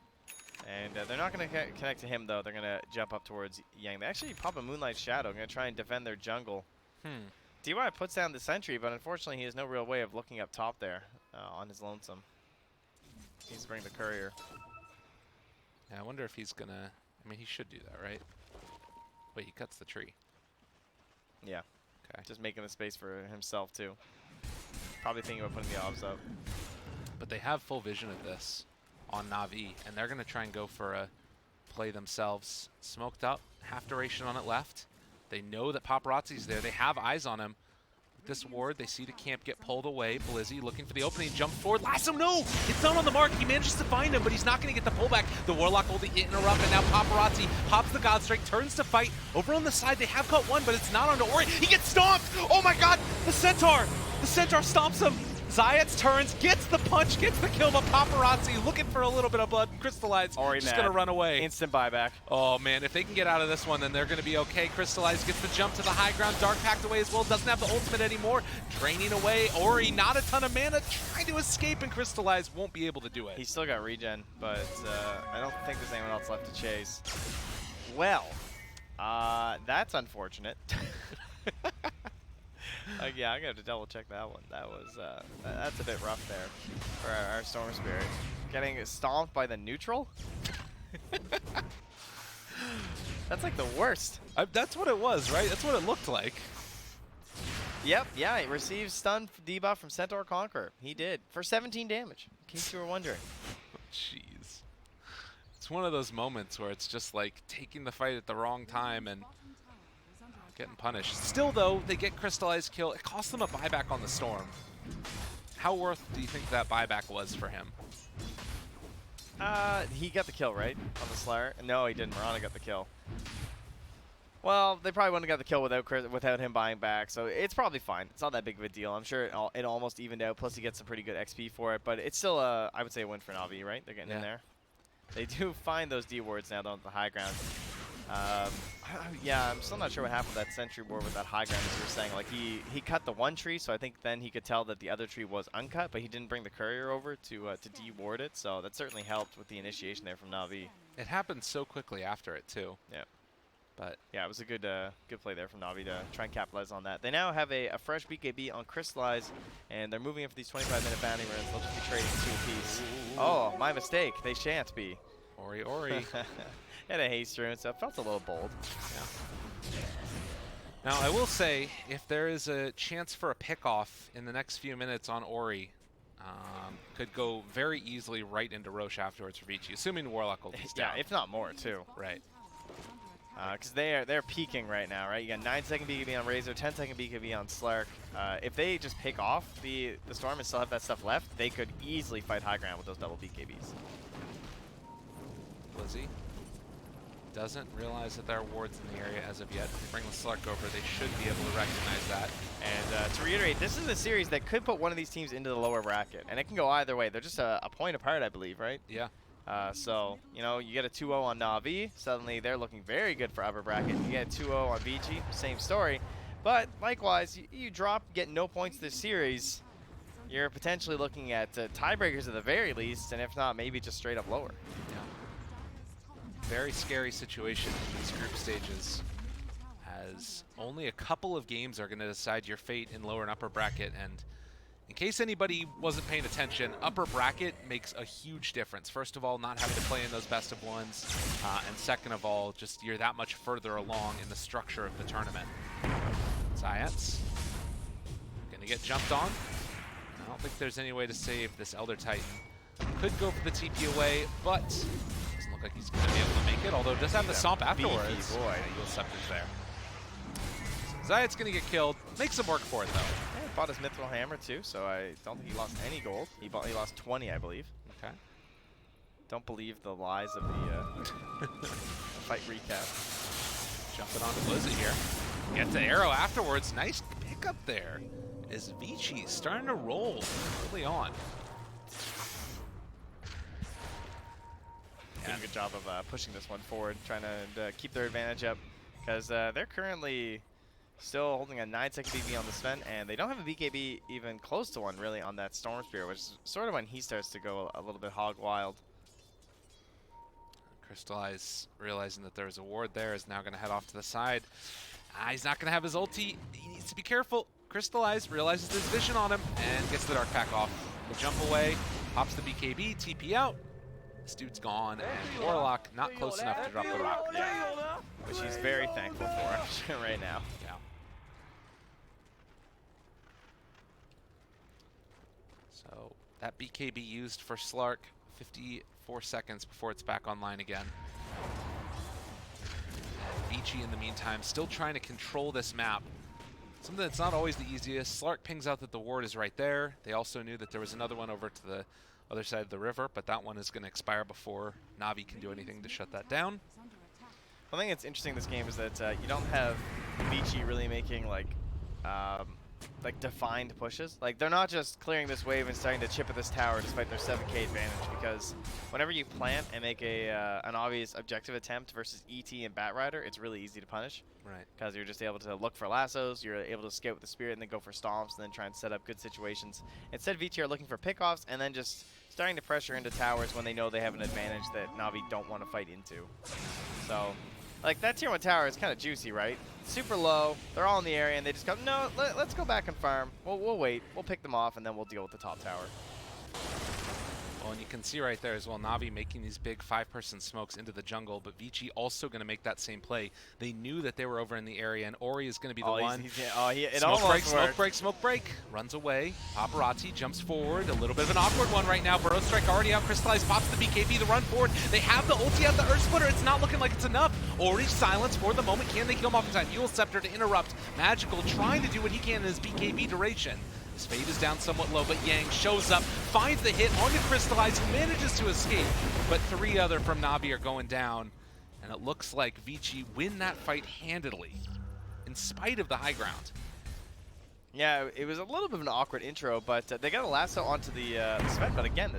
And they're not going to connect to him, though. They're going to jump up towards Yang. They actually pop a Moonlight Shadow. Going to try and defend their jungle. Ti puts down the sentry, but unfortunately he has no real way of looking up top there on his lonesome. He needs to bring the courier. Yeah, I wonder if he's going to... I mean, he should do that, right? Wait, he cuts the tree. Yeah. Okay. Just making the space for himself, too. Probably thinking about putting the obs up. But they have full vision of this on Navi, and they're going to try and go for a play themselves. Smoked up, half duration on it left. They know that Paparazzi's there. They have eyes on him. With this ward, they see the camp get pulled away. Blizzy looking for the opening, jump forward. Lasso, no! It's not on the mark. He manages to find him, but he's not going to get the pullback. The Warlock will interrupt, and now Paparazzi pops the God Strike, turns to fight. Over on the side, they have caught one, but it's not onto Ori. He gets stomped! Oh my god! The Centaur! The Centaur stomps him! Zayats turns, gets the punch, gets the kill, but Paparazzi looking for a little bit of blood. Crystallize, Ori just mad. going to run away. Instant buyback. Oh man, if they can get out of this one, then they're going to be okay. Crystallize gets the jump to the high ground. Dark packed away as well. Doesn't have the ultimate anymore. Draining away. Ori, not a ton of mana, trying to escape, and Crystallize won't be able to do it. He's still got regen, but I don't think there's anyone else left to chase. Well, that's unfortunate. Yeah, I'm gonna have to double check that one. That was that's a bit rough there for our Storm Spirit. Getting stomped by the neutral? That's like the worst. That's what it was, right? That's what it looked like. Yep, yeah, he received stun debuff from Centaur Conqueror. He did, for 17 damage, in case you were wondering. Jeez. It's one of those moments where it's just like taking the fight at the wrong time and getting punished. Still, though, they get Crystallized kill. It cost them a buyback on the Storm. How worth do you think that buyback was for him? He got the kill, right? On the Slayer? No, he didn't. Mirana got the kill. Well, they probably wouldn't have got the kill without him buying back, so it's probably fine. It's not that big of a deal. I'm sure it almost evened out, plus he gets some pretty good XP for it, but it's still, I would say, a win for Navi, right? They're getting in there. They do find those D wards now, though, on the high ground. Yeah, I'm still not sure what happened with that sentry board with that high ground, as you were saying. Like, he cut the one tree, so I think then he could tell that the other tree was uncut, but he didn't bring the courier over to de-ward it, so that certainly helped with the initiation there from Navi. It happened so quickly after it, too. Yeah. But yeah, it was a good play there from Navi to try and capitalize on that. They now have a fresh BKB on Crystallize, and they're moving in for these 25-minute bounty runs. They'll just be trading 2 apiece. Oh, my mistake. They shan't be. Ori. Had a haste rune, so it felt a little bold. Yeah. Now, I will say, if there is a chance for a pick-off in the next few minutes on Ori, could go very easily right into Roche afterwards for Vici, assuming Warlock will be down. Yeah, if not more, too. Right. Because they're peaking right now, right? You got 9-second BKB on Razor, 10-second BKB on Slark. If they just pick off the Storm and still have that stuff left, they could easily fight high ground with those double BKBs. Blizzy doesn't realize that there are wards in the area as of yet. They bring the Slark over, they should be able to recognize that. And to reiterate, this is a series that could put one of these teams into the lower bracket, and it can go either way. They're just a point apart, I believe, right? Yeah. So, you know, you get a 2-0 on Navi, suddenly they're looking very good for upper bracket. You get a 2-0 on Vici, same story. But likewise, you drop, get no points this series, you're potentially looking at tiebreakers at the very least, and if not, maybe just straight up lower. Yeah. Very scary situation in these group stages, as only a couple of games are going to decide your fate in lower and upper bracket. And in case anybody wasn't paying attention, upper bracket makes a huge difference. First of all, not having to play in those best of ones, and second of all, just you're that much further along in the structure of the tournament. Zayats gonna get jumped on. I don't think there's any way to save this Elder Titan. Could go for the TP away, but doesn't look like he's gonna be able to make it, although does have the Stomp afterwards. Boy. He'll Scepters there. So Zayat's gonna get killed. Makes him work for it, though. Yeah, bought his Mithril Hammer, too, so I don't think he lost any gold. He lost 20, I believe. Okay. Don't believe the lies of the fight recap. Jumping onto Blizzy here. Gets the arrow afterwards. Nice pickup there. Is Vici starting to roll early on. Doing a good job of pushing this one forward, trying to keep their advantage up, because they're currently still holding a 9-second BKB on the Sven, and they don't have a BKB even close to one, really, on that Storm Spear, which is sort of when he starts to go a little bit hog wild. Crystallize, realizing that there was a ward there, is now going to head off to the side. He's not going to have his ulti. He needs to be careful. Crystallize realizes there's vision on him and gets the Dark Pack off. The jump away, pops the BKB, TP out. This dude's gone, and Warlock not close enough to drop the rock. Yeah. Which he's very thankful for right now. Yeah. So that BKB used for Slark, 54 seconds before it's back online again. And Vici, in the meantime, still trying to control this map. Something that's not always the easiest. Slark pings out that the ward is right there. They also knew that there was another one over to the other side of the river, but that one is going to expire before Navi can do anything to shut that down. One thing that's interesting in this game is that you don't have Vici really making like defined pushes. Like, they're not just clearing this wave and starting to chip at this tower despite their 7k advantage, because whenever you plant and make an obvious objective attempt versus ET and Batrider, it's really easy to punish. Right. Because you're just able to look for lassos, you're able to scout with the spirit and then go for stomps and then try and set up good situations. Instead, Vici are looking for pickoffs and then just starting to pressure into towers when they know they have an advantage that Navi don't want to fight into. So, like, that tier 1 tower is kind of juicy, right? Super low, they're all in the area, and they just go, no, let's go back and farm. We'll wait, we'll pick them off, and then we'll deal with the top tower. Well, and you can see right there as well, Navi making these big 5-person smokes into the jungle, but Vici also going to make that same play. They knew that they were over in the area, and Ori is going to be the one. Smoke break, runs away. Paparazzi jumps forward, a little bit of an awkward one right now. Burrow Strike already out, Crystallize pops the BKB, the run forward. They have the ulti out, the Earth Splitter. It's not looking like it's enough. Ori silence for the moment. Can they kill him off in time? Eul Scepter to interrupt. Magical trying to do what he can in his BKB duration. His fade is down somewhat low, but Yang shows up, finds the hit on the Crystallize, manages to escape, but 3 other from Navi are going down, and it looks like Vici win that fight handedly, in spite of the high ground. Yeah, it was a little bit of an awkward intro, but they got a lasso onto the Sven, but again,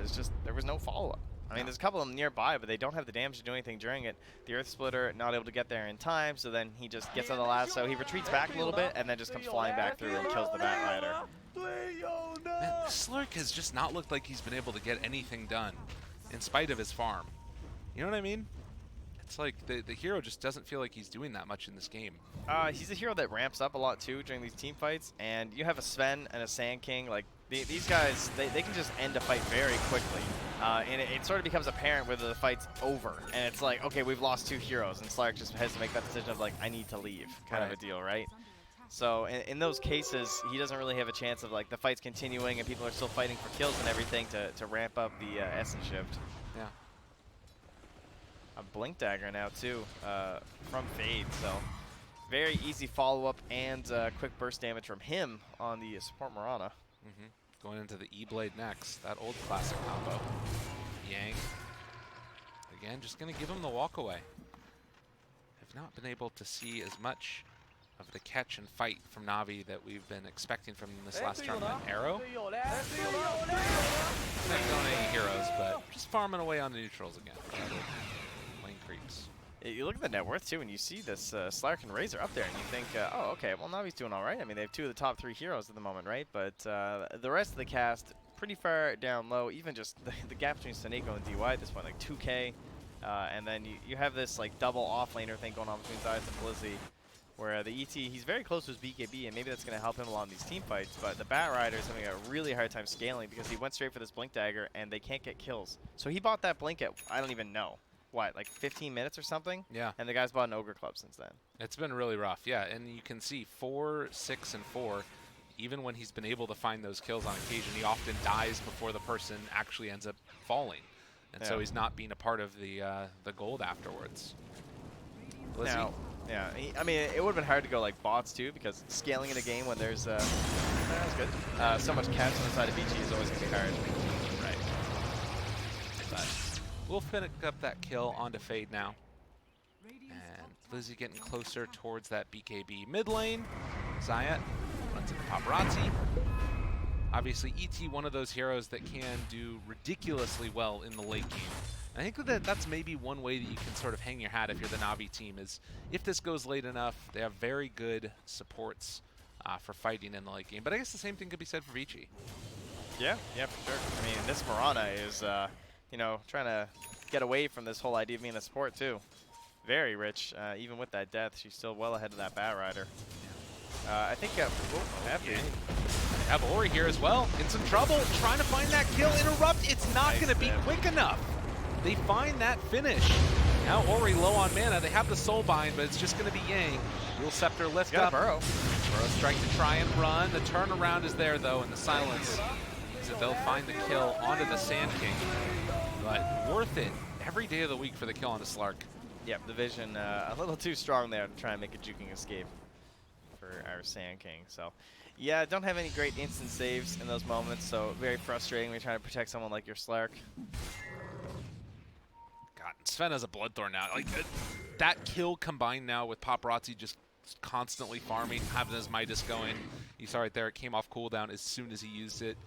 there was no follow-up. I mean, there's a couple of them nearby, but they don't have the damage to do anything during it. The Earth Splitter not able to get there in time, so then he just gets on the lasso. He retreats back a little bit, and then just comes flying back through and kills the Batrider. Man, Slark has just not looked like he's been able to get anything done, in spite of his farm. You know what I mean? It's like the hero just doesn't feel like he's doing that much in this game. He's a hero that ramps up a lot, too, during these team fights, and you have a Sven and a Sand King. Like, these guys, they can just end a fight very quickly. And it sort of becomes apparent whether the fight's over. And it's like, okay, we've lost 2 heroes. And Slark just has to make that decision of, like, I need to leave kind of a deal, right? So in those cases, he doesn't really have a chance of, like, the fight's continuing and people are still fighting for kills and everything to ramp up the Essence Shift. Yeah. A Blink Dagger now, too, from Fade. So very easy follow-up and quick burst damage from him on the support Mirana. Going into the E-Blade next, that old classic combo. Yang, again, just going to give him the walk away. Have not been able to see as much of the catch and fight from Navi that we've been expecting from this last tournament. Arrow? Not going any heroes, but just farming away on the neutrals again. Lane creeps. You look at the net worth, too, and you see this Slark and Razor up there, and you think, oh, okay, well, Navi's doing all right. I mean, they have 2 of the top 3 heroes at the moment, right? But the rest of the cast, pretty far down low. Even just the gap between Saneko and DY at this point, like 2K. And then you have this, like, double off-laner thing going on between Zayas and Blizzy, where the ET, he's very close to his BKB, and maybe that's going to help him along these team fights. But the Batrider is having a really hard time scaling because he went straight for this Blink Dagger, and they can't get kills. So he bought that Blink at, I don't even know. What, like 15 minutes or something? Yeah. And the guy's bought an Ogre Club since then. It's been really rough, yeah. And you can see 4, 6, and 4. Even when he's been able to find those kills on occasion, he often dies before the person actually ends up falling. And so he's not being a part of the gold afterwards. Now, yeah, I mean, it would have been hard to go like bots too, because scaling in a game when there's that's good. So much catch on the side of Vici is always going to be hard. Right. But we'll pick up that kill onto Fade now. And Lizzie getting closer towards that BKB mid lane. Zayat runs into Paparazzi. Obviously, ET, one of those heroes that can do ridiculously well in the late game. And I think that that's maybe one way that you can sort of hang your hat if you're the Navi team is if this goes late enough, they have very good supports for fighting in the late game. But I guess the same thing could be said for Vici. Yeah, for sure. I mean, this Mirana is, you know, trying to get away from this whole idea of being a support too. Very rich, even with that death, she's still well ahead of that Bat Rider. I think Happy. Yeah. Have Ori here as well, in some trouble, trying to find that kill. Interrupt, it's not going to be quick enough. They find that finish. Now Ori low on mana. They have the soul bind, but it's just going to be Yang. Dual Scepter lift up. Burrow. Burrow strike to try and run. The turnaround is there though, in the silence. So they'll find the kill onto the Sand King. But worth it every day of the week for the kill on the Slark. Yep, the vision a little too strong there to try and make a juking escape for our Sand King. So, yeah, don't have any great instant saves in those moments, so very frustrating when you're trying to protect someone like your Slark. God, Sven has a Bloodthorn now. Like that kill combined now with Paparazzi just constantly farming, having his Midas going. You saw right there, it came off cooldown as soon as he used it.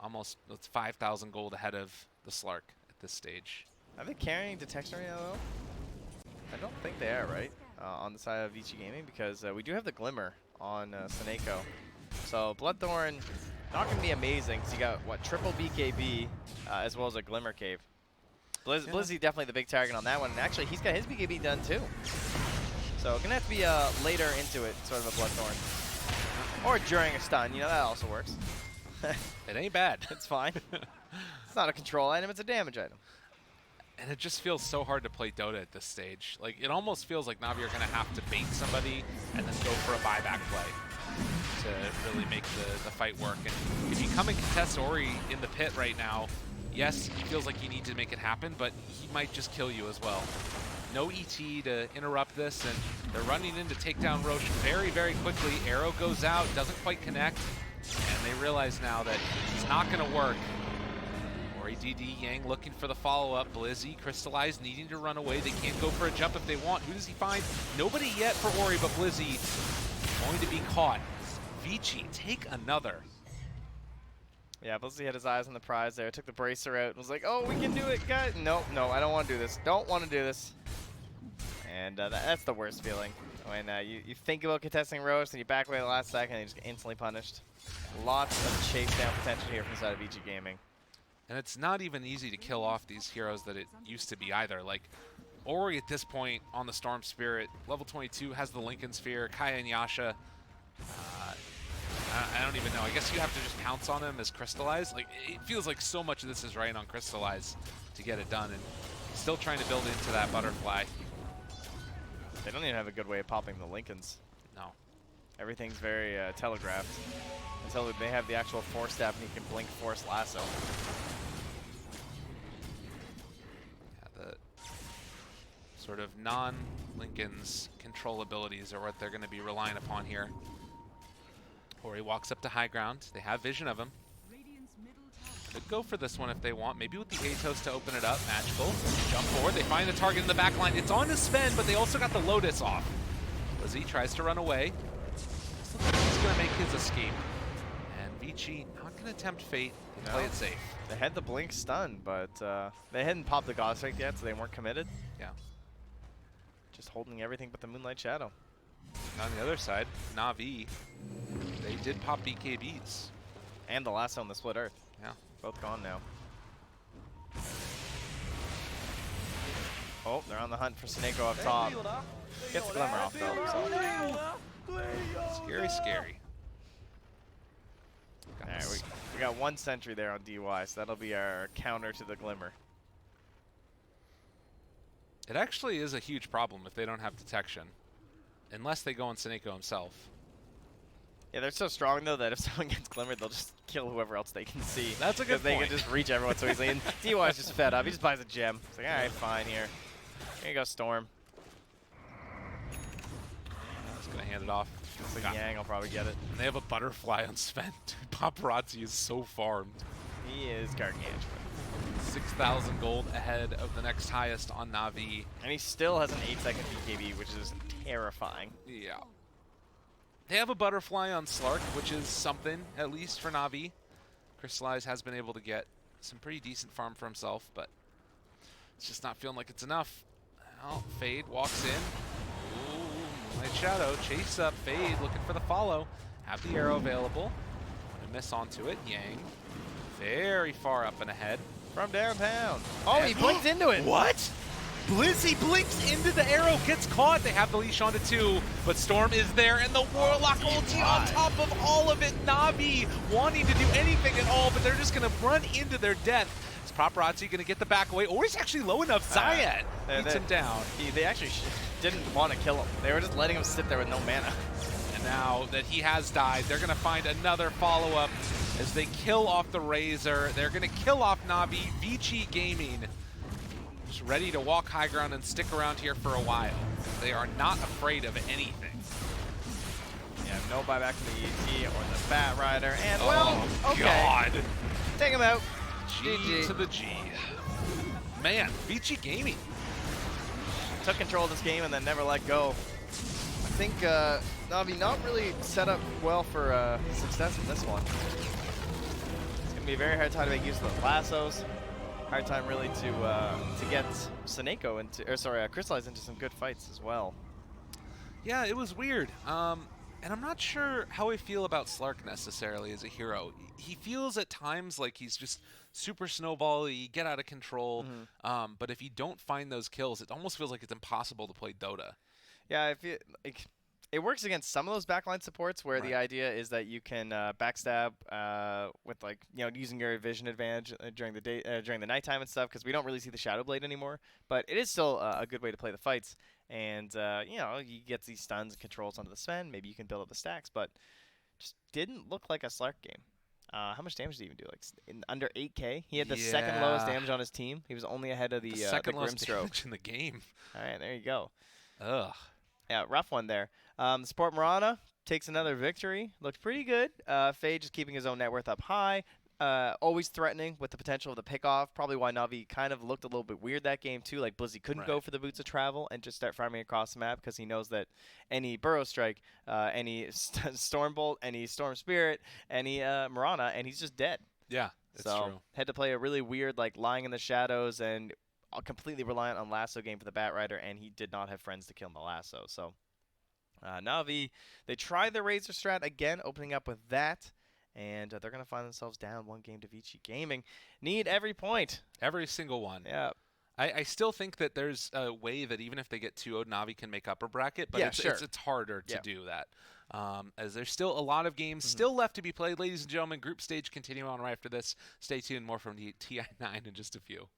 Almost 5,000 gold ahead of the Slark at this stage. Are they carrying detection right now, though? I don't think they are, right? On the side of Vici Gaming, because we do have the Glimmer on Seneko. So Bloodthorn, not going to be amazing, because you got, what, triple BKB, as well as a Glimmer Cave. Blizzy definitely the big target on that one, and actually he's got his BKB done too. So going to have to be later into it, sort of a Bloodthorn. Or during a stun, you know, that also works. It ain't bad. It's fine. It's not a control item, it's a damage item. And it just feels so hard to play Dota at this stage. Like, it almost feels like Navi are going to have to bait somebody and then go for a buyback play to really make the fight work. And if you come and contest Ori in the pit right now, yes, it feels like you need to make it happen, but he might just kill you as well. No ET to interrupt this, and they're running in to take down Roche very, very quickly. Arrow goes out, doesn't quite connect, and they realize now that it's not going to work. Ori DD, Yang looking for the follow-up. Blizzy, Crystallized, needing to run away. They can't go for a jump if they want. Who does he find? Nobody yet for Ori, but Blizzy going to be caught. Vici, take another. Yeah, Blizzy had his eyes on the prize there. Took the bracer out and was like, oh, we can do it, guys. No, I don't want to do this. Don't want to do this. And that's the worst feeling. When you think about contesting Roche and you back away at the last second and you just get instantly punished. Lots of chase down potential here from the side of VG Gaming. And it's not even easy to kill off these heroes that it used to be either. Like, Ori at this point on the Storm Spirit, level 22, has the Lincoln Sphere, Kaya and Yasha. I don't even know. I guess you have to just pounce on him as Crystallized. Like, it feels like so much of this is right on Crystallized to get it done. And still trying to build into that Butterfly. They don't even have a good way of popping the Lincolns. No. Everything's very telegraphed. Until they have the actual Force Staff and you can blink Force Lasso. Yeah, the sort of non-Lincoln's control abilities are what they're going to be relying upon here. Ori walks up to high ground. They have vision of him. Could go for this one if they want. Maybe with the Atos to open it up. Magical. Jump forward. They find the target in the back line. It's on to Sven, but they also got the Lotus off. Lizzie tries to run away. He's going to make his escape. And Vici not going to tempt fate. They play it safe. They had the blink stun, but they hadn't popped the GodZ strike yet, so they weren't committed. Yeah. Just holding everything but the Moonlight Shadow. And on the other side, Navi, they did pop BKBs. And the lasso on the Split Earth. Yeah. Both gone now. Oh, they're on the hunt for Seneko up top. Gets the Glimmer off though. So. Scary, scary. Alright, we got one sentry there on DY, so that'll be our counter to the Glimmer. It actually is a huge problem if they don't have detection. Unless they go on Seneko himself. Yeah, they're so strong though that if someone gets Glimmered, they'll just kill whoever else they can see. That's a good point. They can just reach everyone so easily. And DY's just fed up. He just buys a gem. It's like, alright, fine here. Here you go, Storm. He's going to hand it off. Looks like Yang will probably get it. And they have a Butterfly on Sven. Dude, Paparazzi is so farmed. He is gargantuan. 6,000 gold ahead of the next highest on Navi. And he still has an 8-second BKB, which is terrifying. Yeah. They have a Butterfly on Slark, which is something, at least for Navi. Crystallize has been able to get some pretty decent farm for himself, but it's just not feeling like it's enough. Well, Fade walks in. Ooh, Moonlight Shadow, chase up, Fade looking for the follow. Have the arrow available. Gonna miss onto it, Yang. Very far up and ahead from downtown. Oh, he blinked into it. What? Blizzy blinks into the arrow, gets caught. They have the leash onto 2, but Storm is there, and the Warlock ulti on top of all of it. Navi wanting to do anything at all, but they're just going to run into their death. Is Paparazzi going to get the back away, or he's actually low enough? Zayat beats him down. They actually didn't want to kill him. They were just letting him sit there with no mana. And now that he has died, they're going to find another follow-up as they kill off the Razor. They're going to kill off Navi. Vici Gaming just ready to walk high ground and stick around here for a while. They are not afraid of anything. Yeah, no buyback from the ET or the Bat Rider. And, okay. God. Take him out. G to the G. Man, Vici Gaming took control of this game and then never let go. I think Navi not really set up well for success in this one. It's going to be a very hard time to make use of the lassos. Hard time really to get Seneko into, Crystallize into some good fights as well. Yeah, it was weird. And I'm not sure how I feel about Slark necessarily as a hero. He feels at times like he's just super snowball-y, get out of control. But if you don't find those kills, it almost feels like it's impossible to play Dota. Yeah, I feel like it works against some of those backline supports where the idea is that you can backstab with, like, using your vision advantage during the day, during the nighttime and stuff, because we don't really see the Shadow Blade anymore. But it is still a good way to play the fights. And, you get these stuns and controls onto the Sven. Maybe you can build up the stacks, but just didn't look like a Slark game. How much damage did he even do? Like under 8K? He had the second lowest damage on his team. He was only ahead of the second lowest Grimstroke damage in the game. All right, there you go. Ugh. Yeah, rough one there. Support Mirana takes another victory. Looked pretty good. Faye just keeping his own net worth up high. Always threatening with the potential of the pickoff. Probably why Navi kind of looked a little bit weird that game too. Like Blizzy couldn't go for the Boots of Travel and just start farming across the map because he knows that any Burrow Strike, any Stormbolt, any Storm Spirit, any Mirana, and he's just dead. Yeah, it's true. Had to play a really weird, like, lying in the shadows and completely reliant on lasso game for the Bat Rider, and he did not have friends to kill him the lasso. So Navi, they tried the Razor strat again, opening up with that. And they're going to find themselves down 1 game to Vici Gaming. Need every point. Every single one. Yeah. I still think that there's a way that even if they get 2-0, Navi can make upper bracket, but it's harder to do that. As there's still a lot of games still left to be played. Ladies and gentlemen, group stage continuing on right after this. Stay tuned. More from the Ti9 in just a few.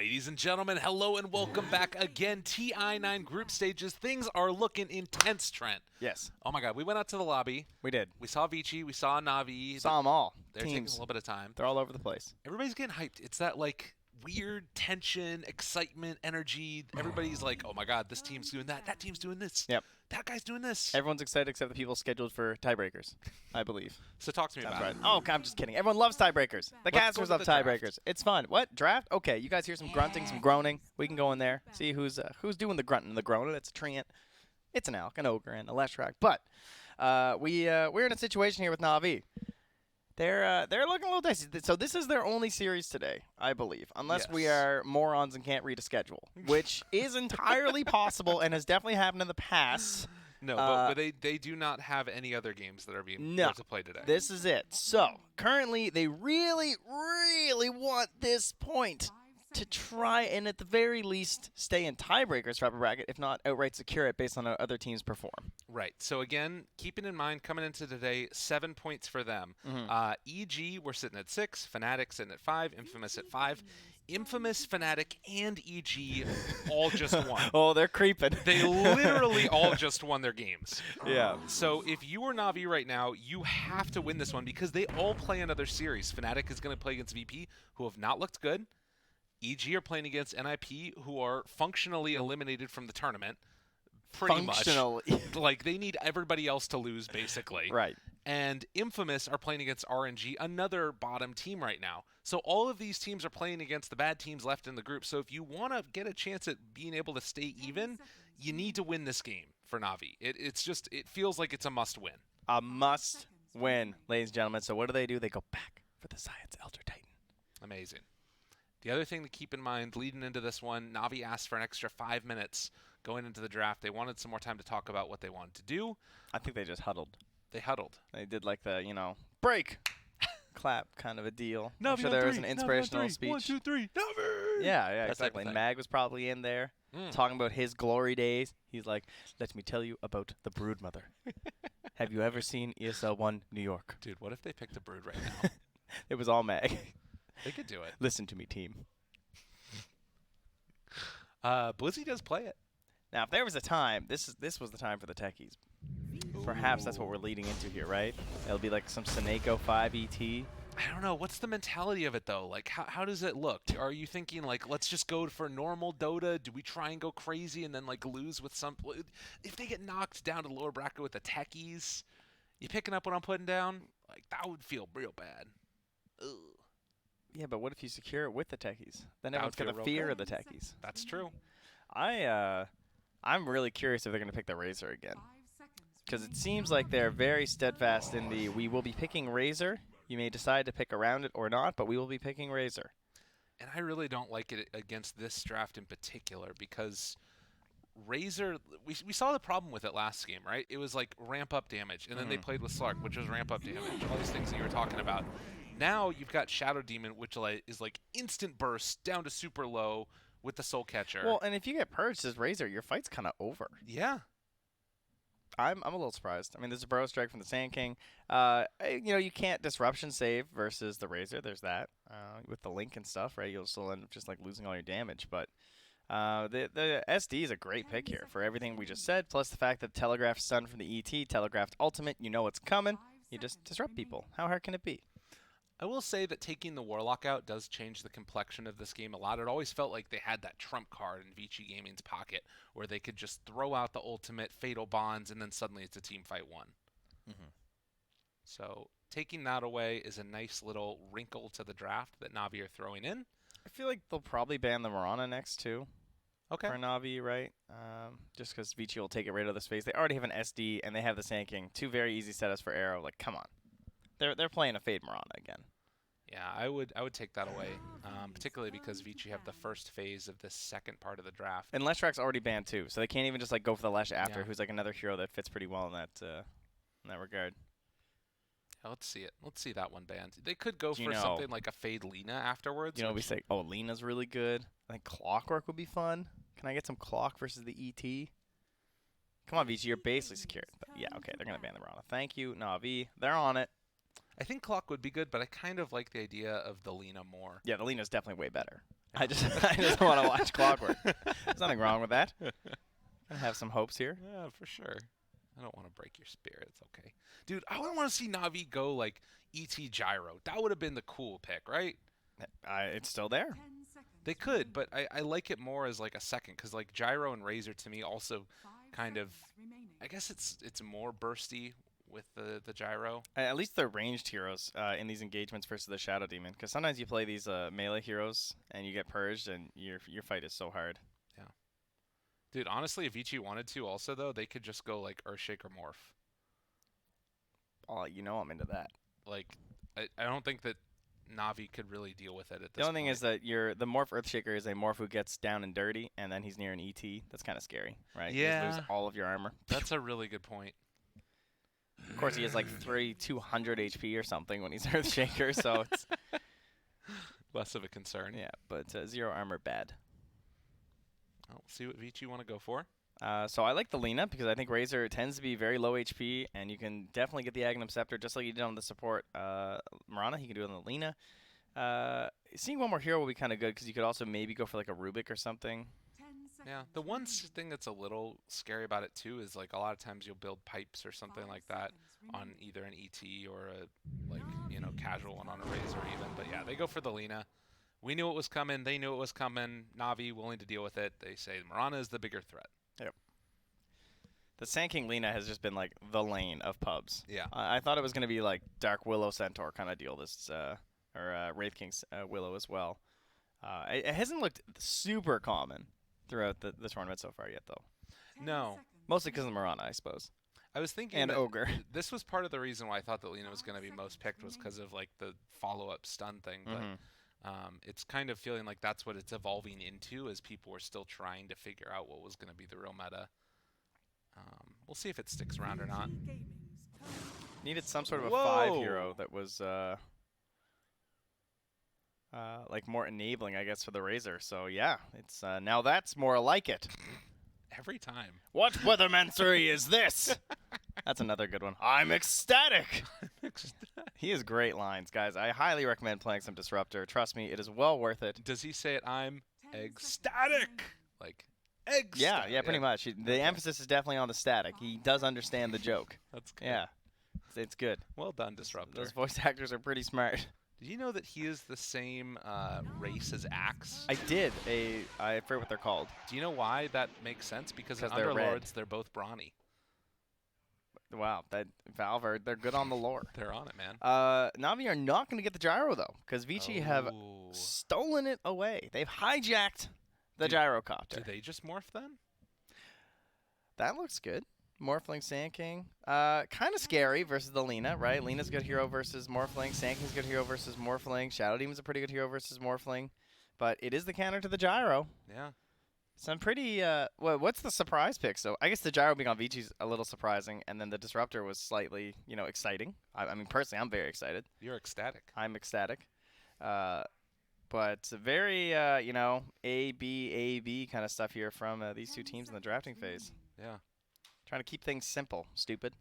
Ladies and gentlemen, hello and welcome back again. Ti9 group stages. Things are looking intense, Trent. Yes. Oh my God, we went out to the lobby. We did. We saw Vici. We saw Navi. Saw them all. They're taking a Teams. little bit of time. They're all over the place. Everybody's getting hyped. It's that like weird tension, excitement, energy. Everybody's like, oh my God, this team's doing that. That team's doing this. Yep. That guy's doing this. Everyone's excited except the people scheduled for tiebreakers, I believe. So talk to me That's about right. it. Oh, I'm just kidding. Everyone loves tiebreakers. The Let's go casters to love the draft. tiebreakers. It's fun. What? Draft? Okay, you guys hear some grunting, some groaning. We can go in there, see who's doing the grunting and the groaning. It's a treant. It's an elk, an ogre, and a leshrac. But we're in a situation here with Navi. They're looking a little dicey. So this is their only series today, I believe, unless we Yes. are morons and can't read a schedule, which is entirely possible and has definitely happened in the past. No, but they do not have any other games that are being No. to play today. This is it. So currently, they really, really want this point to try and at the very least stay in tiebreakers for upper bracket, if not outright secure it based on how other teams perform. Right. So again, keeping in mind, coming into today, 7 points for them. EG, we're sitting at 6. Fnatic sitting at 5. Infamous at 5. Infamous, Fnatic, and EG all just won. Oh, they're creeping. They literally all just won their games. Yeah. So if you are Navi right now, you have to win this one because they all play another series. Fnatic is going to play against VP, who have not looked good. EG are playing against NIP, who are functionally eliminated from the tournament. Pretty Functionally. much. Like, they need everybody else to lose, basically. Right. And Infamous are playing against RNG, another bottom team right now. So all of these teams are playing against the bad teams left in the group. So if you want to get a chance at being able to stay even, you need to win this game for Navi. It feels like it's a must-win. A must win, ladies and gentlemen. So what do? They go back for the Science Elder Titan. Amazing. The other thing to keep in mind leading into this one, Navi asked for an extra 5 minutes going into the draft. They wanted some more time to talk about what they wanted to do. I think they just huddled. They huddled. They did like the, break, clap kind of a deal. Navi I'm sure on there three, was an Navi on inspirational three. speech. 1, 2, 3, Navi! Yeah, That type of exactly. thing. Mag was probably in there talking about his glory days. He's like, let me tell you about the Broodmother. Have you ever seen ESL 1 New York? Dude, what if they picked a Brood right now? It was all Mag. They could do it. Listen to me, team. Blizzy does play it. Now, if there was a time, this was the time for the techies. Perhaps that's what we're leading into here, right? It'll be like some Seneko 5 ET. I don't know. What's the mentality of it, though? Like, how does it look? Are you thinking, like, let's just go for normal Dota? Do we try and go crazy and then, like, lose with some... If they get knocked down to the lower bracket with the techies, you picking up what I'm putting down? Like, that would feel real bad. Ugh. Yeah, but what if you secure it with the techies? Then That everyone's would got feel to real fear good. the techies. That's true. I'm really curious if they're going to pick the Razor again. Because it seems like they're very steadfast in the, we will be picking Razor. You may decide to pick around it or not, but we will be picking Razor. And I really don't like it against this draft in particular because Razor, we saw the problem with it last game, right? It was like ramp up damage, and then they played with Slark, which was ramp up damage, all these things that you were talking about. Now you've got Shadow Demon, which is like instant burst down to super low with the Soul Catcher. Well, and if you get purged as Razor, your fight's kind of over. Yeah. I'm a little surprised. I mean, there's a Burrow Strike from the Sand King. You can't Disruption save versus the Razor. There's that. With the Link and stuff, right? You'll still end up just like losing all your damage. But the SD is a great pick here for everything we just said, plus the fact that Telegraph Stun from the ET, Telegraphed Ultimate, you know what's coming. You just disrupt people. How hard can it be? I will say that taking the Warlock out does change the complexion of this game a lot. It always felt like they had that trump card in Vici Gaming's pocket where they could just throw out the ultimate, Fatal Bonds, and then suddenly it's a team fight one. So taking that away is a nice little wrinkle to the draft that Navi are throwing in. I feel like they'll probably ban the Mirana next, too. Okay. For Navi, right? Just because Vici will take it right out of the space. They already have an SD, and they have the Sand King. Two very easy setups for Arrow. Like, come on. They're playing a Fade Mirana again. Yeah, I would take that away, particularly because Vici have the first phase of this second part of the draft. And Leshrac's already banned too, so they can't even just like go for the Lesh after, Yeah. who's like another hero that fits pretty well in that regard. Yeah, let's see it. Let's see that one banned. They could go Do for you know- something like a Fade Lina afterwards. You know, we which- say, oh, Lena's really good. I think Clockwork would be fun. Can I get some Clock versus the ET? Come on, Vici, you're basically secured. But yeah, okay, they're gonna ban the Mirana. Thank you, Navi. They're on it. I think Clock would be good, but I kind of like the idea of the Lina more. Yeah, the Lena's definitely way better. I just want to watch Clockwork. There's nothing wrong with that. I have some hopes here. Yeah, for sure. I don't want to break your spirit. It's okay. Dude, I would want to see Navi go like ET Gyro. That would have been the cool pick, right? It's still there. They could, but I like it more as like a second because like Gyro and Razor to me also kind of, I guess it's more bursty with the Gyro. At least they're ranged heroes in these engagements versus the Shadow Demon, because sometimes you play these melee heroes and you get purged and your fight is so hard. Yeah. Dude, honestly, if Vici wanted to also, though, they could just go like Earthshaker Morph. Oh, you know I'm into that. Like, I don't think that Navi could really deal with it at this point. The only thing is that the Morph Earthshaker is a Morph who gets down and dirty, and then he's near an ET. That's kind of scary, right? Yeah. You just lose all of your armor. That's a really good point. Of course, he has like 3,200 HP or something when he's Earthshaker, so it's less of a concern. Yeah, but 0 armor bad. We'll see what Vici want to go for. So I like the Lina because I think Razor tends to be very low HP, and you can definitely get the Aghanim Scepter just like you did on the support Mirana. He can do it on the Lina. Seeing one more hero will be kind of good because you could also maybe go for like a Rubik or something. Yeah, the one thing that's a little scary about it too is like a lot of times you'll build pipes or something like that on either an ET or a casual one on a Razor even. But yeah, they go for the Lina. We knew it was coming. They knew it was coming. Navi willing to deal with it. They say Mirana is the bigger threat. Yep. The Sand King Lina has just been like the lane of pubs. Yeah. I thought it was going to be like Dark Willow Centaur kind of deal or Wraith King's Willow as well. It hasn't looked super common throughout the tournament so far yet, though. No. Mostly because of Mirana, I suppose. I was thinking and that Ogre. This was part of the reason why I thought that Lina was going to be most picked was because of like the follow-up stun thing. But it's kind of feeling like that's what it's evolving into as people were still trying to figure out what was going to be the real meta. We'll see if it sticks around or not. Needed some sort of a 5 hero that was like more enabling, I guess, for the Razor. So yeah, it's now that's more like it. Every time. What weathermancery is this? That's another good one. I'm ecstatic. He has great lines, guys. I highly recommend playing some Disruptor. Trust me, it is well worth it. Does he say it? I'm ecstatic. Like ecstatic. Yeah, pretty much. The emphasis is definitely on the static. He does understand the joke. That's good. Yeah, it's good. Well done, Disruptor. Those voice actors are pretty smart. Did you know that he is the same race as Axe? I did. I forget what they're called. Do you know why that makes sense? Because in they're red. Underlords, they're both brawny. Wow, that Valve they're good on the lore. They're on it, man. Navi are not going to get the gyro though, because Vici have stolen it away. They've hijacked the gyrocopter. Do they just morph then? That looks good. Morphling Sand King. Kind of scary versus the Lina, right? Lina's a good hero versus Morphling. Sand King's a good hero versus Morphling. Shadow Demon's a pretty good hero versus Morphling. But it is the counter to the gyro. Yeah. Some pretty, what's the surprise pick? So I guess the gyro being on Vici's a little surprising, and then the Disruptor was slightly, exciting. I mean, personally, I'm very excited. You're ecstatic. I'm ecstatic. But very, A, B kind of stuff here from these two teams in the drafting phase. Yeah. Trying to keep things simple, stupid.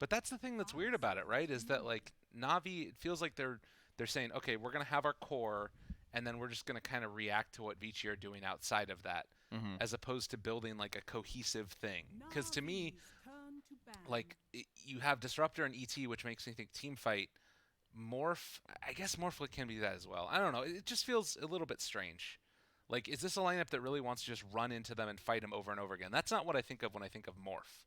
But that's the thing that's weird about it, right? Is that, like, Navi, it feels like they're saying, okay, we're going to have our core, and then we're just going to kind of react to what Vici are doing outside of that, as opposed to building, like, a cohesive thing. Because to me, like, you have Disruptor and ET, which makes me think Teamfight. Morph, I guess Morph can be that as well. I don't know. It just feels a little bit strange. Like, is this a lineup that really wants to just run into them and fight them over and over again? That's not what I think of when I think of Morph.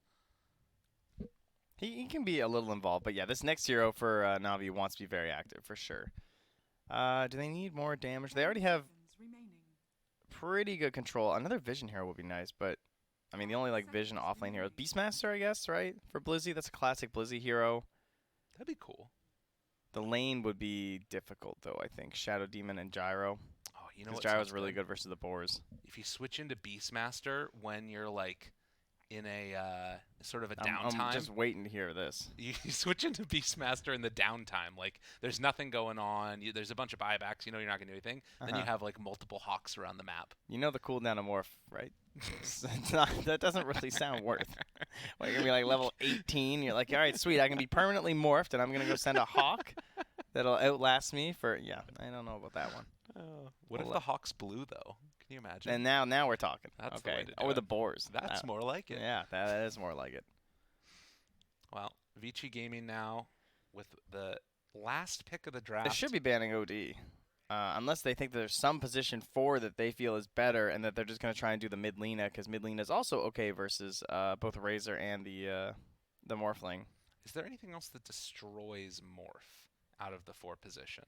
He can be a little involved, but yeah, this next hero for Navi wants to be very active, for sure. Do they need more damage? They already have pretty good control. Another Vision hero would be nice, but, I mean, the only, like, Vision offlane hero is Beastmaster, I guess, right? For Blizzy, that's a classic Blizzy hero. That'd be cool. The lane would be difficult, though, I think. Shadow Demon and Gyro. You know what? Gyro's really good versus the Boars. If you switch into Beastmaster when you're like in a sort of a I'm downtime. just waiting to hear this. You switch into Beastmaster in the downtime. Like, there's nothing going on. There's a bunch of buybacks. You know you're not going to do anything. Then you have, like, multiple hawks around the map. You know the cooldown of Morph, right? It's not, that doesn't really sound worth. Like, you're going to be like level 18. You're like, all right, sweet. I can be permanently morphed, and I'm going to go send a hawk that'll outlast me for, yeah, I don't know about that one. What if the hawk's blue, though? Can you imagine? And now we're talking. That's okay. the way to do Or it. the boars. That's more like it. Yeah, that is more like it. Well, Vici Gaming now with the last pick of the draft. They should be banning OD. Unless they think there's some position 4 that they feel is better and that they're just going to try and do the mid Lina, because mid Lina is also okay versus both Razor and the Morphling. Is there anything else that destroys Morph out of the 4 position?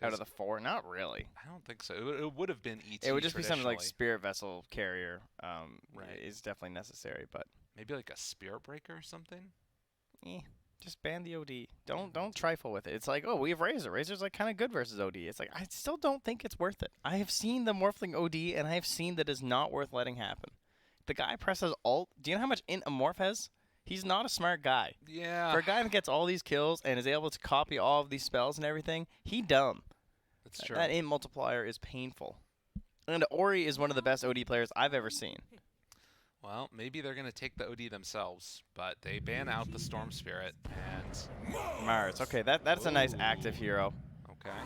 Out of the 4? Not really. I don't think so. It would have been ET. It would just be something like Spirit Vessel Carrier right. is definitely necessary, but maybe like a Spirit Breaker or something? Just ban the OD. Don't trifle with it. It's like, oh, we have Razor. Razor's like kind of good versus OD. It's like, I still don't think it's worth it. I have seen the Morphling OD, and I have seen that it's not worth letting happen. The guy presses Alt. Do you know how much int a Morph has? He's not a smart guy. Yeah. For a guy that gets all these kills and is able to copy all of these spells and everything, he dumb. That's true. That int multiplier is painful. And Ori is one of the best OD players I've ever seen. Well, maybe they're going to take the OD themselves, but they ban out the Storm Spirit and Mars. Okay, that's a nice active hero. Okay.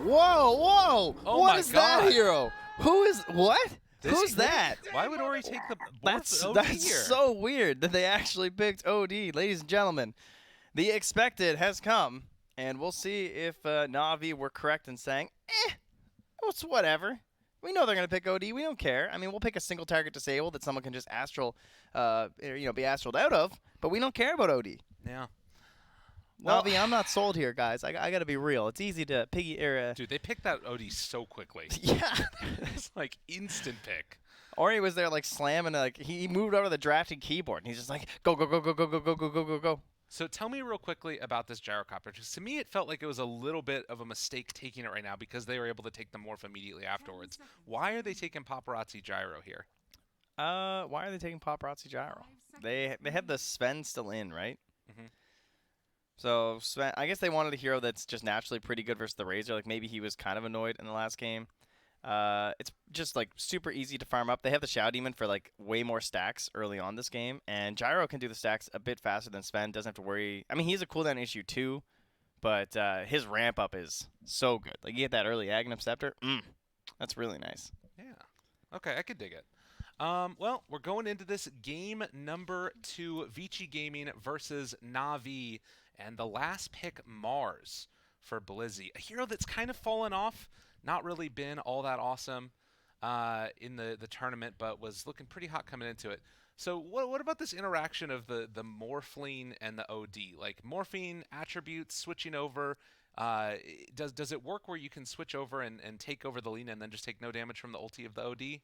Whoa! Oh what my is God. that hero? Who is what? Who's that? Why would Ori take the That's OD here? so weird that they actually picked OD, ladies and gentlemen. The expected has come, and we'll see if Navi were correct in saying, it's whatever. We know they're going to pick OD. We don't care. I mean, we'll pick a single target disable that someone can just astral, be astraled out of, but we don't care about OD. Yeah. Well, Navi, I'm not sold here, guys. I got to be real. It's easy to Dude, they picked that OD so quickly. Yeah. It's like instant pick. Ori was there like slamming, like he moved over to the drafting keyboard, and he's just like, go, go, go, go, go, go, go, go, go, go, go. So tell me real quickly about this gyrocopter. Because to me, it felt like it was a little bit of a mistake taking it right now because they were able to take the morph immediately afterwards. Why are they taking Paparazzi Gyro here? Why are they taking Paparazzi Gyro? They have the Sven still in, right? Mm-hmm. So Sven, I guess they wanted a hero that's just naturally pretty good versus the Razor. Like maybe he was kind of annoyed in the last game. It's just like super easy to farm up. They have the Shadow Demon for like way more stacks early on this game, and Gyro can do the stacks a bit faster than Sven. Doesn't have to worry. I mean, he has a cooldown issue too, but his ramp up is so good. Like you get that early Aghanim Scepter. That's really nice. Yeah. Okay, I could dig it. Well, we're going into this game number 2, Vici Gaming versus Navi, and the last pick, Mars, for Blizzy. A hero that's kind of fallen off, not really been all that awesome in the tournament, but was looking pretty hot coming into it. So what about this interaction of the Morphling and the OD? Like, morphine attributes, switching over, does it work where you can switch over and take over the Lina and then just take no damage from the ulti of the OD?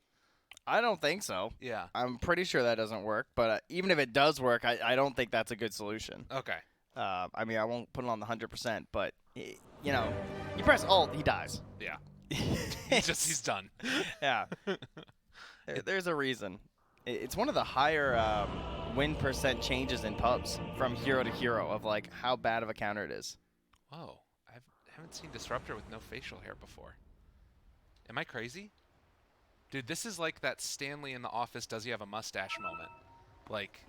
I don't think so. Yeah. I'm pretty sure that doesn't work, but even if it does work, I don't think that's a good solution. Okay. I mean, I won't put it on the 100%, but, you know, you press Alt, he dies. Yeah. He's done. Yeah. There's a reason. It's one of the higher win percent changes in pubs from hero to hero of, like, how bad of a counter it is. Whoa. I haven't seen Disruptor with no facial hair before. Am I crazy? Dude, this is like that Stanley in The Office does he have a mustache moment. Like,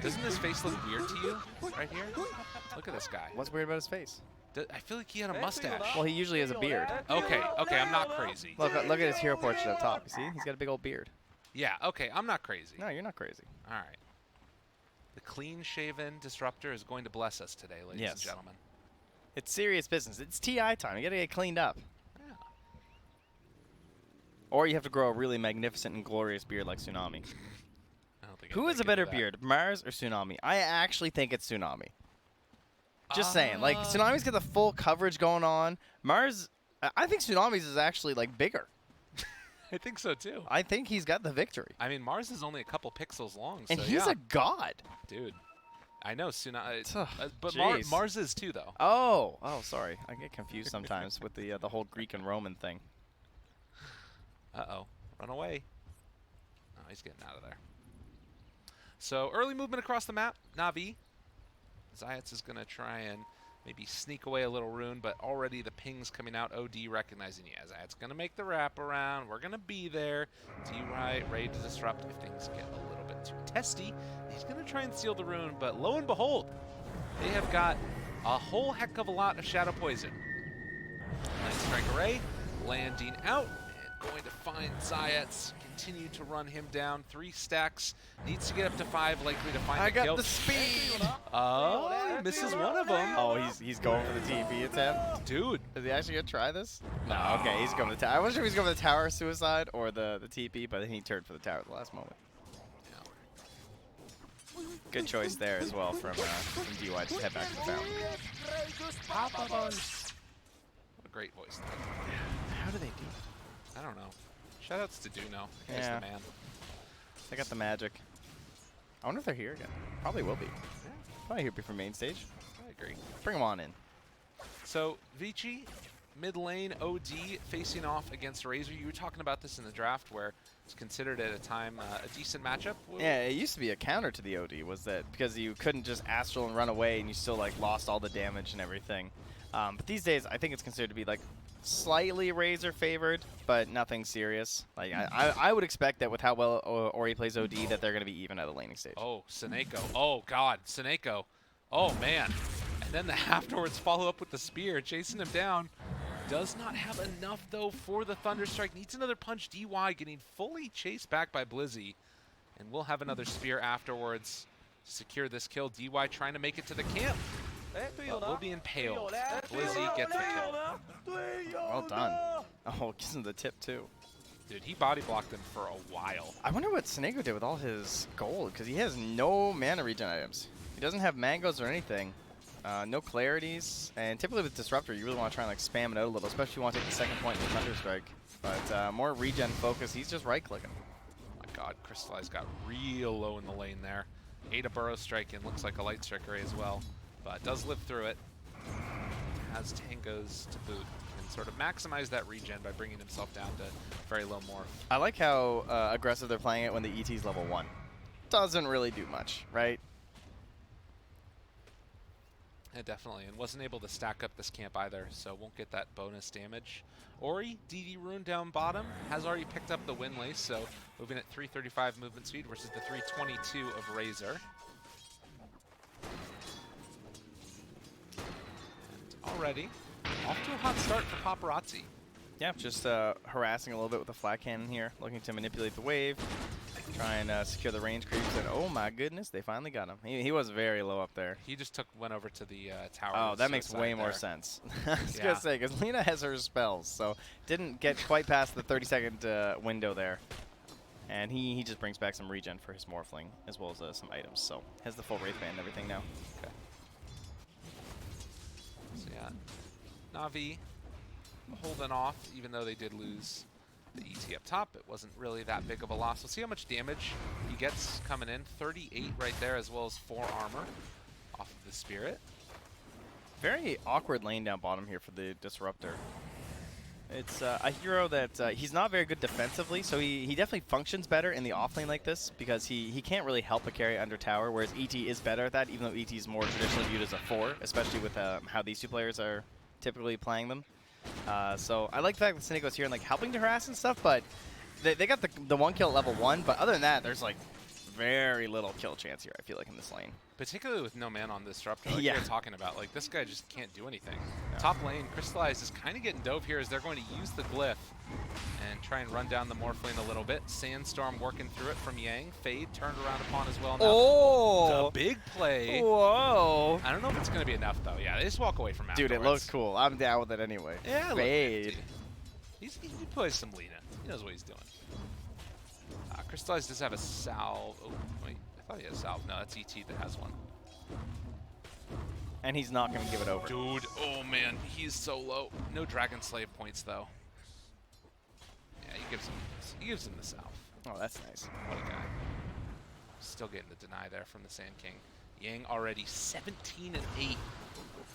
doesn't his face look weird to you right here? Look at this guy. What's weird about his face? I feel like he had a mustache. Well, he usually has a beard. Okay, I'm not crazy. Look at his hero portrait up top. You see? He's got a big old beard. Yeah, okay, I'm not crazy. No, you're not crazy. All right. The clean-shaven Disruptor is going to bless us today, ladies and gentlemen. It's serious business. It's TI time. You got to get cleaned up. Yeah. Or you have to grow a really magnificent and glorious beard like Tsunami. I don't think Who has a better beard, Mars or Tsunami? I actually think it's Tsunami. Just saying. Like, Tsunami's got the full coverage going on. Mars, I think Tsunami's is actually, like, bigger. I think so, too. I think he's got the victory. I mean, Mars is only a couple pixels long, and so he's a god. Dude. I know, Tsunami. But Mars is, too, though. Oh, sorry. I get confused sometimes with the whole Greek and Roman thing. Uh-oh. Run away. Oh, he's getting out of there. So early movement across the map. Navi. Zayats is going to try and maybe sneak away a little rune, but already the ping's coming out. OD recognizing, yeah, Zayats going to make the wrap around. We're going to be there. T9 ready to disrupt if things get a little bit too testy. He's going to try and steal the rune, but lo and behold, they have got a whole heck of a lot of Shadow Poison. Night Strike Array landing out and going to find Zayats. Continue to run him down. 3 stacks. Needs to get up to 5. Likely to find the kill. I got the speed. Oh, he misses one of them. Oh, he's going for the TP attempt. Dude. Is he actually gonna try this? No. Okay, he's going for the tower. I wasn't sure if he's going for the tower suicide or the TP, but then he turned for the tower at the last moment. Good choice there as well from DY. Just head back to the fountain. What a great voice. How do they do it? I don't know. Shoutouts to Duno. He's Yeah. the man. They got the magic. I wonder if they're here again. Probably will be. Yeah, Probably here before main stage. I agree. Bring them on in. So, Vici, mid lane, OD, facing off against Razor. You were talking about this in the draft where it's considered at a time a decent matchup. Yeah, it used to be a counter to the OD, was that because you couldn't just astral and run away and you still like lost all the damage and everything. But these days, I think it's considered to be like slightly Razor favored, but nothing serious. Like I would expect that with how well Ori plays OD, that they're going to be even at the laning stage. Oh, Seneko. Oh, God. Seneko. Oh, man. And then the afterwards follow up with the spear, chasing him down. Does not have enough, though, for the Thunderstrike. Needs another punch. DY getting fully chased back by Blizzy. And we'll have another spear afterwards to secure this kill. DY trying to make it to the camp. But will be impaled. Blizzy gets the kill. Well done. Oh, gives him the tip, too. Dude, he body blocked him for a while. I wonder what Seneko did with all his gold, because he has no mana regen items. He doesn't have mangoes or anything. No clarities, and typically with Disruptor, you really want to try and like spam it out a little, especially if you want to take the second point with Thunderstrike. But more regen focus, he's just right-clicking. Oh my God, Crystallize got real low in the lane there. Ate a Burrow Strike and looks like a Light Strike Array as well, but does live through it. Has Tangos to boot and sort of maximize that regen by bringing himself down to very low morph. I like how aggressive they're playing it when the ET's level 1. Doesn't really do much, right? Yeah, definitely, and wasn't able to stack up this camp either, so won't get that bonus damage. Ori, DD Rune down bottom, has already picked up the win lace, so moving at 335 movement speed versus the 322 of Razor. And already off to a hot start for Paparazzi. Yeah, just harassing a little bit with the flat cannon here, looking to manipulate the wave, try and secure the range creeps, and oh my goodness, they finally got him. He was very low up there. He just went over to the tower. Oh, that makes way more sense. I was going to say, because Lina has her spells, so didn't get quite past the 30-second window there. And he just brings back some regen for his Morphling, as well as some items, so has the full Wraith Band and everything now. Okay. So yeah, Navi holding off, even though they did lose the ET up top. It wasn't really that big of a loss. We'll see how much damage he gets coming in. 38 right there, as well as 4 armor off of the Spirit. Very awkward lane down bottom here for the Disruptor. It's a hero that he's not very good defensively, so he definitely functions better in the off lane like this because he can't really help a carry under tower, whereas ET is better at that, even though ET is more traditionally viewed as a 4, especially with how these two players are typically playing them. So I like the fact that Seneco's here and like helping to harass and stuff, but they got the 1 kill at level 1, but other than that, there's like very little kill chance here, I feel like, in this lane. Particularly with no man on the Disruptor, like yeah. you're talking about. Like, this guy just can't do anything. No. Top lane, Crystallize is kind of getting dove here as they're going to use the Glyph and try and run down the Morphling a little bit. Sandstorm working through it from Yang. Fade turned around upon as well now. Oh! The big play. Whoa! I don't know if it's going to be enough, though. Yeah, they just walk away from afterwards. Dude, it looks cool. I'm down with it anyway. Yeah, Fade. He plays some Lina. He knows what he's doing. Crystallize does have a salve. Oh, wait. I thought he had a salve. No, that's ET that has one. And he's not going to give it over. Dude, oh man, he's so low. No Dragon Slave points, though. Yeah, he gives him the salve. Oh, that's nice. What a guy. Still getting the deny there from the Sand King. Yang already 17-8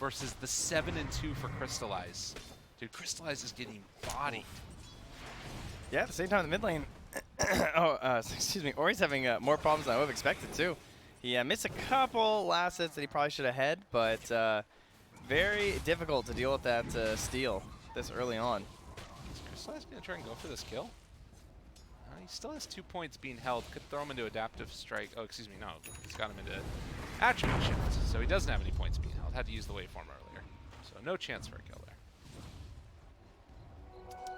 versus the 7-2 for Crystallize. Dude, Crystallize is getting bodied. Yeah, at the same time, the mid lane, Excuse me. Ori's having more problems than I would have expected, too. He missed a couple last hits that he probably should have had, but very difficult to deal with that steal this early on. Is Crystallize going to try and go for this kill? He still has 2 points being held. Could throw him into Adaptive Strike. Oh, excuse me, no. He's got him into Attribute Shift, so he doesn't have any points being held. Had to use the waveform earlier. So no chance for a kill there.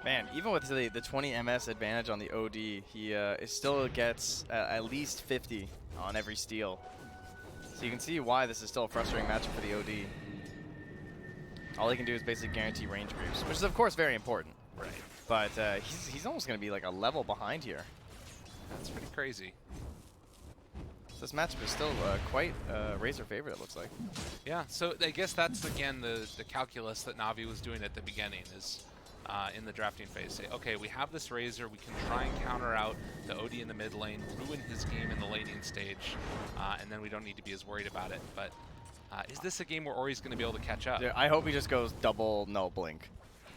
Man, even with the 20 MS advantage on the OD, he still gets at least 50 on every steal. So you can see why this is still a frustrating matchup for the OD. All he can do is basically guarantee range creeps, which is of course very important. Right. But he's almost going to be like a level behind here. That's pretty crazy. So this matchup is still quite Razor favorite, it looks like. Yeah, so I guess that's, again, the calculus that Navi was doing at the beginning is in the drafting phase. Say, okay, we have this Razor, we can try and counter out the OD in the mid lane, ruin his game in the laning stage, and then we don't need to be as worried about it. But is this a game where Ori's going to be able to catch up? Dude, I hope he just goes double no blink.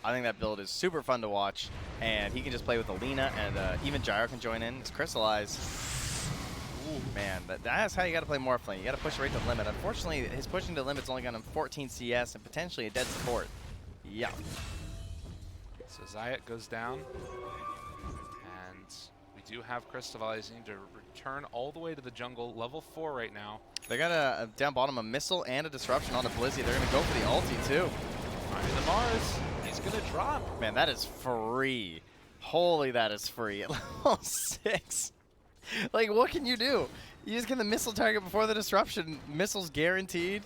I think that build is super fun to watch, and he can just play with Alina, and even Gyro can join in. It's Crystallize. Ooh, man, that's how you got to play Morphling. You got to push right to the limit. Unfortunately, his pushing to the limit's only got him 14 CS and potentially a dead support. Yeah. So Zayat goes down, and we do have Crystallizing to return all the way to the jungle, level 4 right now. They got a down bottom, a missile and a disruption on the Blizzy. They're going to go for the ulti, too. Finding the Mars. He's going to drop. Man, that is free. Holy, that is free at level 6. Like, what can you do? You just get the missile target before the disruption. Missile's guaranteed.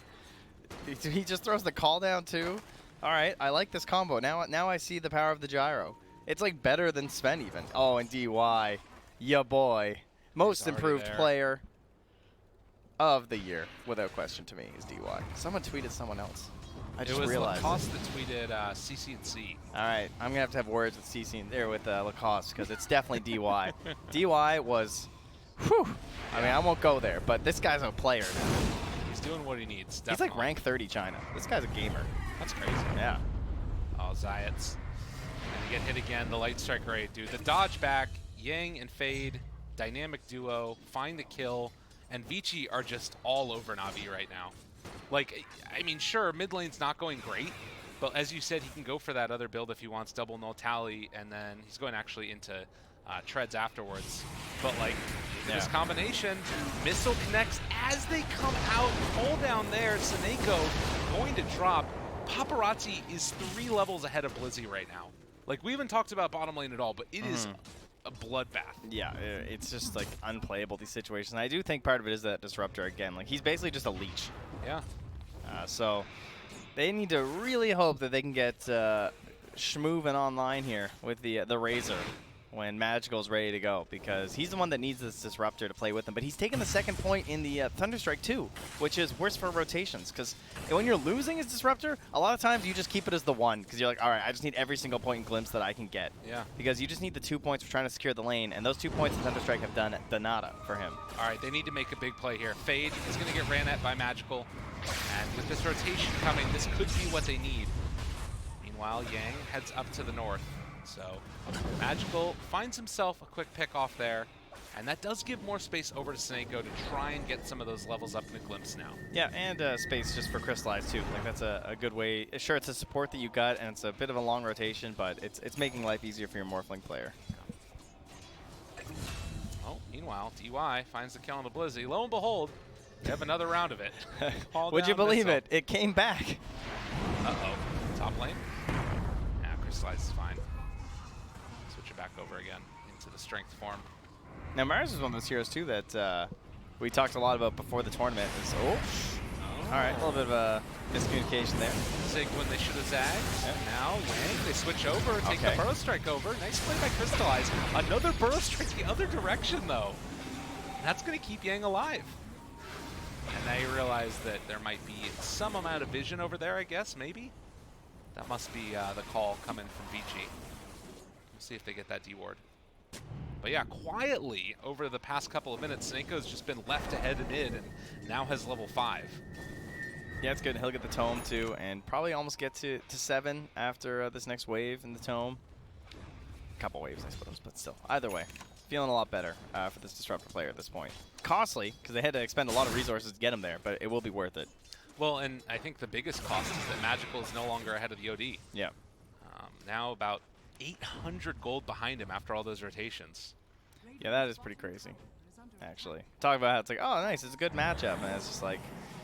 He just throws the call down, too. All right, I like this combo. Now I see the power of the gyro. It's, like, better than Sven, even. Oh, and DY. Ya boy. Most improved player of the year, without question to me, is DY. Someone tweeted someone else. I just realized. It was Lacoste that tweeted CC&C. All right, I'm going to have words with CC there with Lacoste because it's definitely DY. DY was, whew. I mean, I won't go there, but this guy's a player now. He's doing what he needs, definitely. He's like rank 30 China. This guy's a gamer. That's crazy. Yeah. Oh, Zayat's going to get hit again. The Light Strike raid, dude. The dodge back, Yang and Fade, dynamic duo, find the kill, and Vici are just all over Navi right now. Like, I mean, sure, mid lane's not going great, but as you said, he can go for that other build if he wants double null tally, and then he's going actually into treads afterwards. But, like, this combination, missile connects as they come out, fall down there, Seneko going to drop. Paparazzi is 3 levels ahead of Blizzy right now. Like, we haven't talked about bottom lane at all, but it is a bloodbath. Yeah, it's just, like, unplayable, these situations. I do think part of it is that Disruptor, again. Like, he's basically just a leech. Yeah. So they need to really hope that they can get schmoovin online here with the Razor when Magical's ready to go, because he's the one that needs this Disruptor to play with him. But he's taken the second point in the Thunderstrike too, which is worse for rotations, because when you're losing his Disruptor, a lot of times you just keep it as the 1, because you're like, all right, I just need every single point in Glimpse that I can get. Yeah. Because you just need the 2 points for trying to secure the lane, and those 2 points in Thunderstrike have done the nada for him. All right, they need to make a big play here. Fade is going to get ran at by Magical. And with this rotation coming, this could be what they need. Meanwhile, Yang heads up to the north. So Magical finds himself a quick pick off there. And that does give more space over to Seneko to try and get some of those levels up in a glimpse now. Yeah, and space just for Crystallize too. Like, that's a good way. Sure, it's a support that you got, and it's a bit of a long rotation, but it's making life easier for your Morphling player. Oh, meanwhile, DY finds the kill on the Blizzy. Lo and behold, we have another round of it. Would you believe it? It came back. Uh-oh. Top lane? Nah, Crystallize is fine. Switch it back over again into the strength form. Now, Mars is one of those heroes, too, that we talked a lot about before the tournament. All right, a little bit of a miscommunication there. Zig when they should have zagged. Yep. Now, Yang, they switch over, take the Burrow Strike over. Nice play by Crystallize. Another Burrow Strike the other direction, though. That's going to keep Yang alive. And now you realize that there might be some amount of vision over there, I guess, maybe? That must be the call coming from Vici. We'll see if they get that D-ward. But yeah, quietly, over the past couple of minutes, Seneko's just been left ahead in mid and now has level 5. Yeah, it's good. He'll get the Tome, too, and probably almost get to 7 after this next wave in the Tome. Couple waves, I suppose, but still. Either way, feeling a lot better for this Disruptor player at this point. Costly, because they had to expend a lot of resources to get him there, but it will be worth it. Well, and I think the biggest cost is that Magical is no longer ahead of the OD. Yeah. Now about 800 gold behind him after all those rotations. Yeah, that is pretty crazy, actually. Talk about how it's like, oh, nice, it's a good matchup, and it's just like,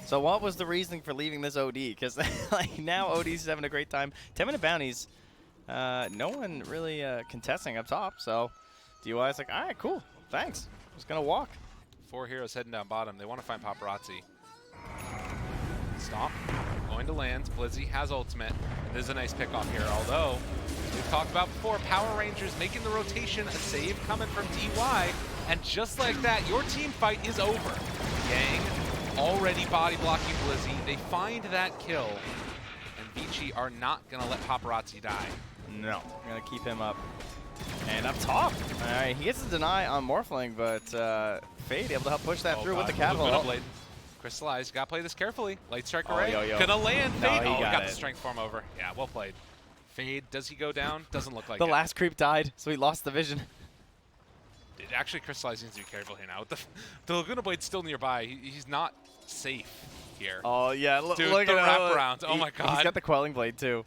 so what was the reasoning for leaving this OD? Because like now OD's having a great time. 10-minute bounties, no one really contesting up top, so DY's like, all right, cool, thanks. Just gonna walk. 4 heroes heading down bottom. They want to find Paparazzi. Stomp, going to land. Blizzy has ultimate. And this is a nice pick off here, although, as we've talked about before, Power Rangers making the rotation, a save coming from DY, and just like that, your team fight is over. Yang already body blocking Blizzy. They find that kill, and Vici are not going to let Paparazzi die. No, I'm going to keep him up. And up top, all right, he gets the deny on Morphling, but Fade able to help push that through with the catapult. Crystallize, gotta play this carefully. Light Strike Oh, array, yo. gonna land. Fade, No, he got the it. strength form over. Yeah, well played. Fade, does he go down? Doesn't look like The it. last creep died, so he lost the vision. It actually, Crystallize needs to be careful here now. The Laguna Blade's still nearby. He's not safe here. Oh, yeah, Dude, look the at wraparound. Oh my god. He's got the Quelling Blade, too.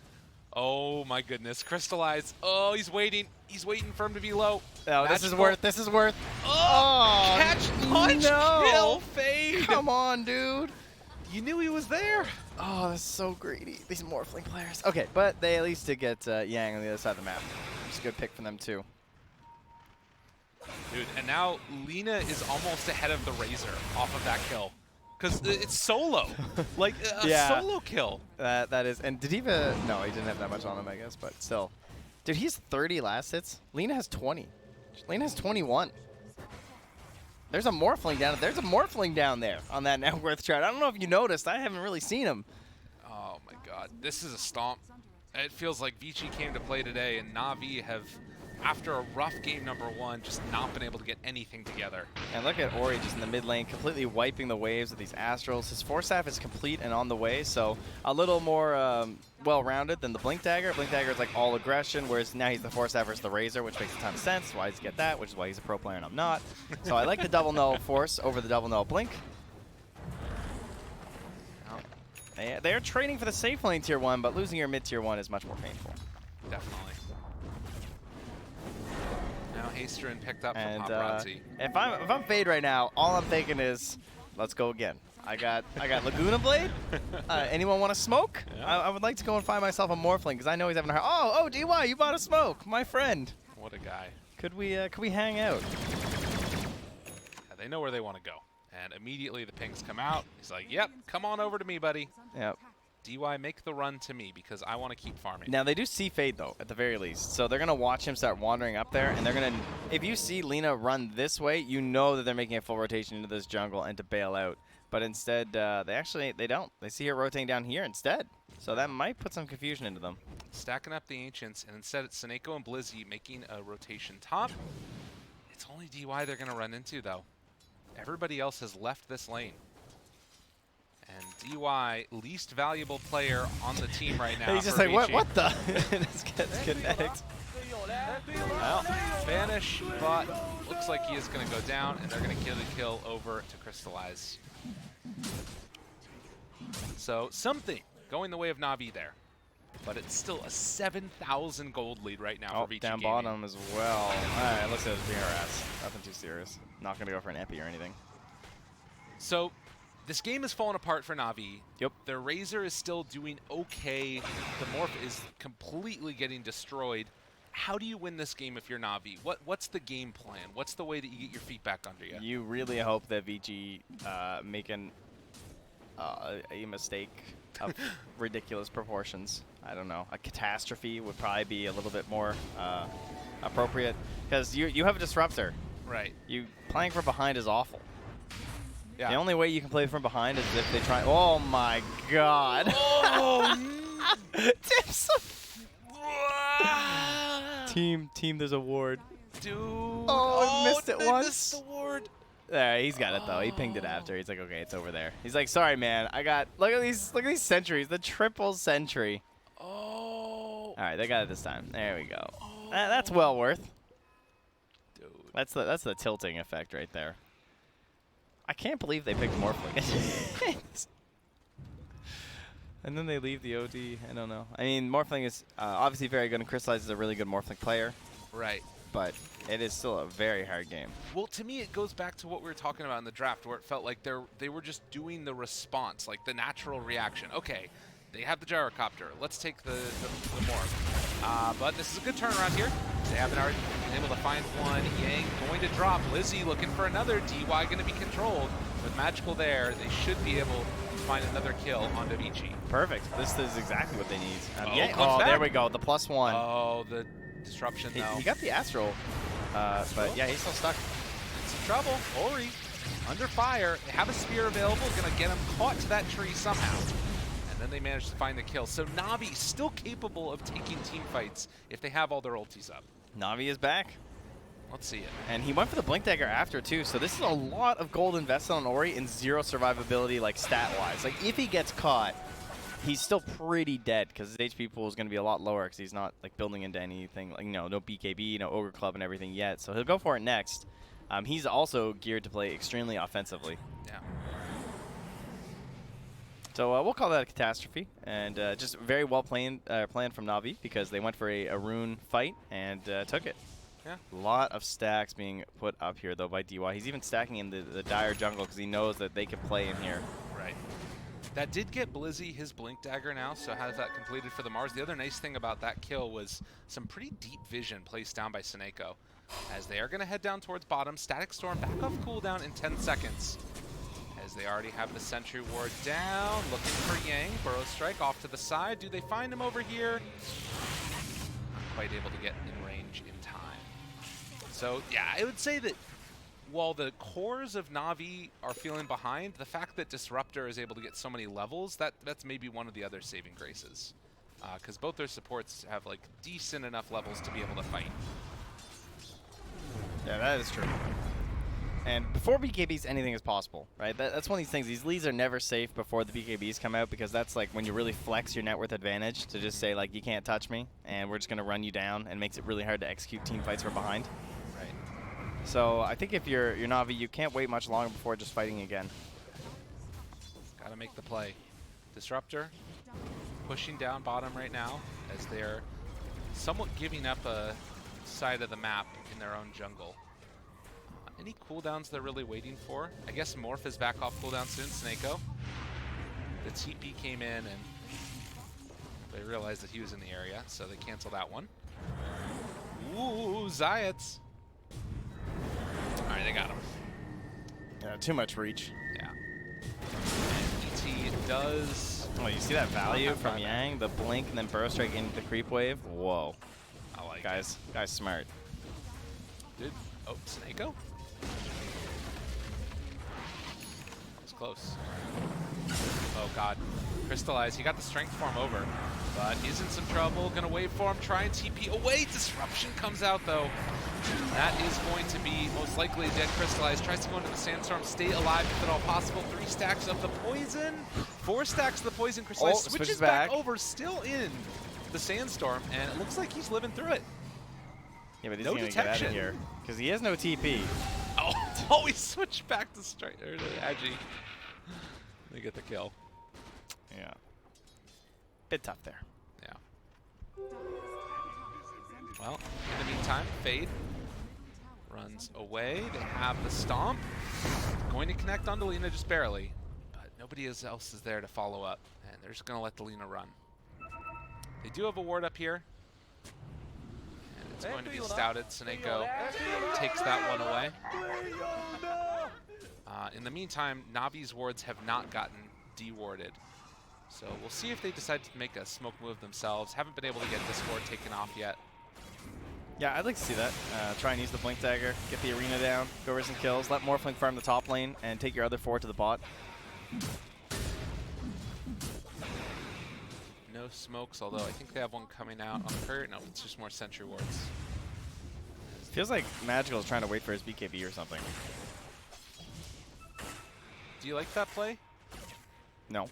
Oh my goodness. Crystallize. Oh, he's waiting. He's waiting for him to be low. Oh, this is worth. Oh, catch, punch, no. kill, Fade. Come on, dude. You knew he was there. Oh, that's so greedy. These Morphling players. Okay, but they at least did get Yang on the other side of the map. It's a good pick for them, too. Dude, and now Lina is almost ahead of the Razor off of that kill. Because it's solo. Like, a solo kill. That is. And did he even... No, he didn't have that much on him, I guess, but still. Dude, he's 30 last hits. Lina has 20. Lina has 21. There's a Morphling down. There's a Morphling down there on that net worth chart. I don't know if you noticed. I haven't really seen him. Oh my god. This is a stomp. It feels like Vici came to play today, and Navi have, after a rough game #1, just not been able to get anything together. And look at Ori just in the mid lane, completely wiping the waves with these Astrals. His Force Staff is complete and on the way, so a little more well-rounded than the Blink Dagger. Blink Dagger is like all aggression, whereas now he's the Force Staff versus the Razor, which makes a ton of sense. Why does he get that? Which is why he's a pro player and I'm not. So I like the double null Force over the double null Blink. They're trading for the safe lane tier 1, but losing your mid tier 1 is much more painful. Definitely. Now Hasterin picked up And from Paparazzi. if I'm Fade right now, all I'm thinking is, let's go again. I got Laguna Blade. Anyone want to smoke? Yeah. I would like to go and find myself a Morphling because I know he's having a hard. Oh, DY, you bought a smoke, my friend. What a guy. Could we hang out? Yeah, they know where they want to go. And immediately the pings come out. He's like, yep, come on over to me, buddy. Yep. DY, make the run to me because I want to keep farming. Now they do see Fade though, at the very least. So they're gonna watch him start wandering up there, and they're gonna. If you see Lina run this way, you know that they're making a full rotation into this jungle and to bail out. But instead, they don't. They see her rotating down here instead. So that might put some confusion into them. Stacking up the Ancients, and instead it's Seneko and Blizzy making a rotation top. It's only DY they're going to run into, though. Everybody else has left this lane. And DY, least valuable player on the team right now. He's just for like, Vici. what the? This gets connect. Well, Vanish, but looks like he is going to go down, and they're going to kill over to Crystallize. So something going the way of Navi there. But it's still a 7,000 gold lead right now for Vici down Gaming. bottom as well. All right, looks like it's BRS. Nothing too serious. Not going to go for an epi or anything. So this game is falling apart for Navi. Yep. The Razor is still doing okay. The Morph is completely getting destroyed. How do you win this game if you're Navi? What's the game plan? What's the way that you get your feet back under you? You really hope that VG make a mistake of ridiculous proportions. I don't know. A catastrophe would probably be a little bit more appropriate because you have a disruptor. Right. You playing from behind is awful. Yeah. The only way you can play from behind is if they try. Oh my God! Oh! Tips. Team, there's a ward. Dude. Oh, I missed it they once. missed the ward. There, he's got it though. He pinged it after. He's like, okay, it's over there. He's like, sorry, man. Look at these sentries. The triple sentry. Oh. All right, they got it this time. There we go. Oh. That's well worth. Dude. That's the tilting effect right there. I can't believe they picked Morphling. And then they leave the OD. I don't know. I mean, Morphling is obviously very good, and Crystallize is a really good Morphling player. Right. But it is still a very hard game. Well, to me, it goes back to what we were talking about in the draft, where it felt like they were just doing the response, like the natural reaction. Okay, they have the gyrocopter. Let's take the morph. But this is a good turnaround here. They haven't already been able to find one. Yang going to drop. Lizzie looking for another. DY going to be controlled. With Magical there, they should be able to find another kill on Davichi. Perfect. This is exactly what they need. Yeah, oh, there we go. The +1. Oh, the disruption, though. He got the Astral, but yeah, he's still stuck. In some trouble. Ori, under fire. They have a spear available. Going to get him caught to that tree somehow. And then they manage to find the kill. So Navi still capable of taking team fights if they have all their ultis up. Navi is back. Let's see it. And he went for the Blink Dagger after, too. So this is a lot of gold invested on Ori and 0 survivability, like, stat-wise. Like, if he gets caught, he's still pretty dead because his HP pool is going to be a lot lower because he's not, like, building into anything. Like, no BKB, no Ogre Club and everything yet. So he'll go for it next. He's also geared to play extremely offensively. Yeah. So we'll call that a catastrophe. And just very well planned from Navi because they went for a rune fight and took it. Yeah. A lot of stacks being put up here, though, by DY. He's even stacking in the dire jungle because he knows that they can play in here. Right. That did get Blizzy his Blink Dagger now, so has that completed for the Mars. The other nice thing about that kill was some pretty deep vision placed down by Seneko. As they are going to head down towards bottom. Static Storm back off cooldown in 10 seconds. As they already have the Sentry Ward down. Looking for Yang. Burrow Strike off to the side. Do they find him over here? Not quite able to get in range in time. So, yeah, I would say that while the cores of Navi are feeling behind, the fact that Disruptor is able to get so many levels, that's maybe one of the other saving graces. Because both their supports have, like, decent enough levels to be able to fight. Yeah, that is true. And before BKBs, anything is possible, right? That's one of these things. These leads are never safe before the BKBs come out because that's like when you really flex your net worth advantage to just say, like, you can't touch me, and we're just going to run you down, and makes it really hard to execute team fights from behind. Right. So I think if you're Navi, you can't wait much longer before just fighting again. Got to make the play. Disruptor pushing down bottom right now as they're somewhat giving up a side of the map in their own jungle. Any cooldowns they're really waiting for? I guess Morph is back off cooldown soon, Snako. The TP came in and they realized that he was in the area, so they cancel that one. Ooh, Zayats. Alright, they got him. Yeah, too much reach. Yeah. And ET does... Oh, you see that value from Yang? The blink and then burrow strike into the creep wave? Whoa. I like Guy's smart. Dude, oh, Snako? That was close. Oh god. Crystallize, he got the strength form over. But he's in some trouble, gonna wait for him, try and TP away. Disruption comes out though. That is going to be most likely a dead Crystallize. Tries to go into the Sandstorm, stay alive if at all possible. 3 stacks of the poison. 4 stacks of the poison. Crystallize switches back over, still in the Sandstorm, and it looks like he's living through it. Yeah, but he's No gonna get out of detection. here because he has no TP. Oh, he switched back to straight or to Agi. They get the kill. Yeah. Bit tough there. Yeah. Well, in the meantime, Fade runs away. They have the stomp. Going to connect onto Lina just barely, but nobody else is there to follow up, and they're just going to let the Lina run. They do have a ward up here. And it's going to be stouted. Seneko takes that one away. In the meantime, Navi's wards have not gotten dewarded. So we'll see if they decide to make a smoke move themselves. Haven't been able to get this ward taken off yet. Yeah, I'd like to see that. Try and use the Blink Dagger, get the arena down, go for some kills, let Morphling farm the top lane, and take your other 4 to the bot. No smokes, although I think they have one coming out on Kurt. No, it's just more sentry wards. Feels like Magical is trying to wait for his BKB or something. Do you like that play? No.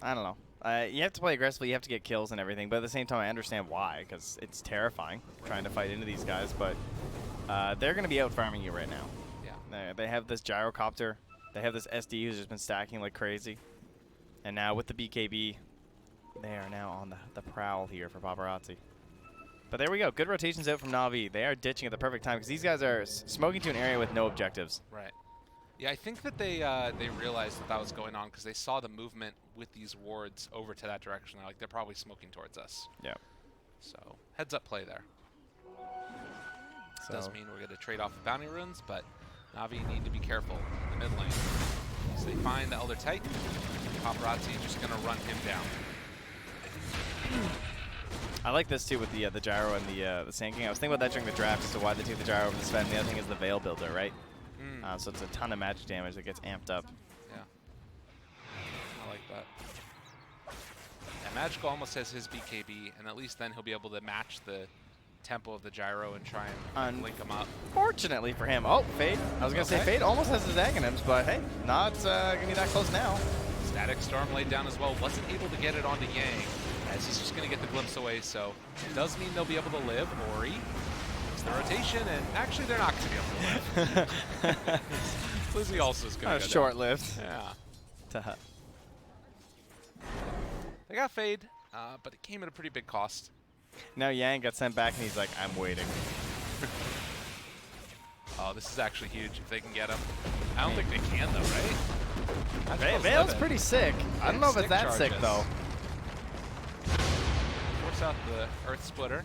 I don't know. You have to play aggressively, you have to get kills and everything, but at the same time I understand why, because it's terrifying trying to fight into these guys, but they're going to be out farming you right now. Yeah. They have this gyrocopter. They have this SD who's just been stacking like crazy. And now with the BKB, they are now on the prowl here for Paparazzi. But there we go. Good rotations out from Navi. They are ditching at the perfect time because these guys are smoking to an area with no objectives. Right. Yeah, I think that they realized that was going on because they saw the movement with these wards over to that direction. They're like, they're probably smoking towards us. Yeah. So heads up play there. So Does mean we're going to trade off the bounty runes, but Navi need to be careful in the mid lane. So they find the Elder Titan. Paparazzi just going to run him down. I like this too with the gyro and the Sand King. I was thinking about that during the draft as to why they took the gyro over the Sven. The other thing is the Veil builder, right? So it's a ton of magic damage that gets amped up. Yeah. I like that. Yeah, Magical almost has his BKB, and at least then he'll be able to match the tempo of the gyro and try and link him up. Fortunately for him. Oh, Fade. I was going to say Fade almost has his Aghanims, but hey, not going to be that close now. Static Storm laid down as well. Wasn't able to get it onto Yang, as he's just going to get the glimpse away, so it does mean they'll be able to live. Ori makes the rotation, and actually they're not going to be able to live. Lizzie also is going to go short-lived. Yeah. They got Fade, but it came at a pretty big cost. Now Yang got sent back, and he's like, I'm waiting. Oh, this is actually huge if they can get him. I don't think they can, though, right? Veil's pretty sick. I don't know if it's that sick, though. Force out the Earth Splitter.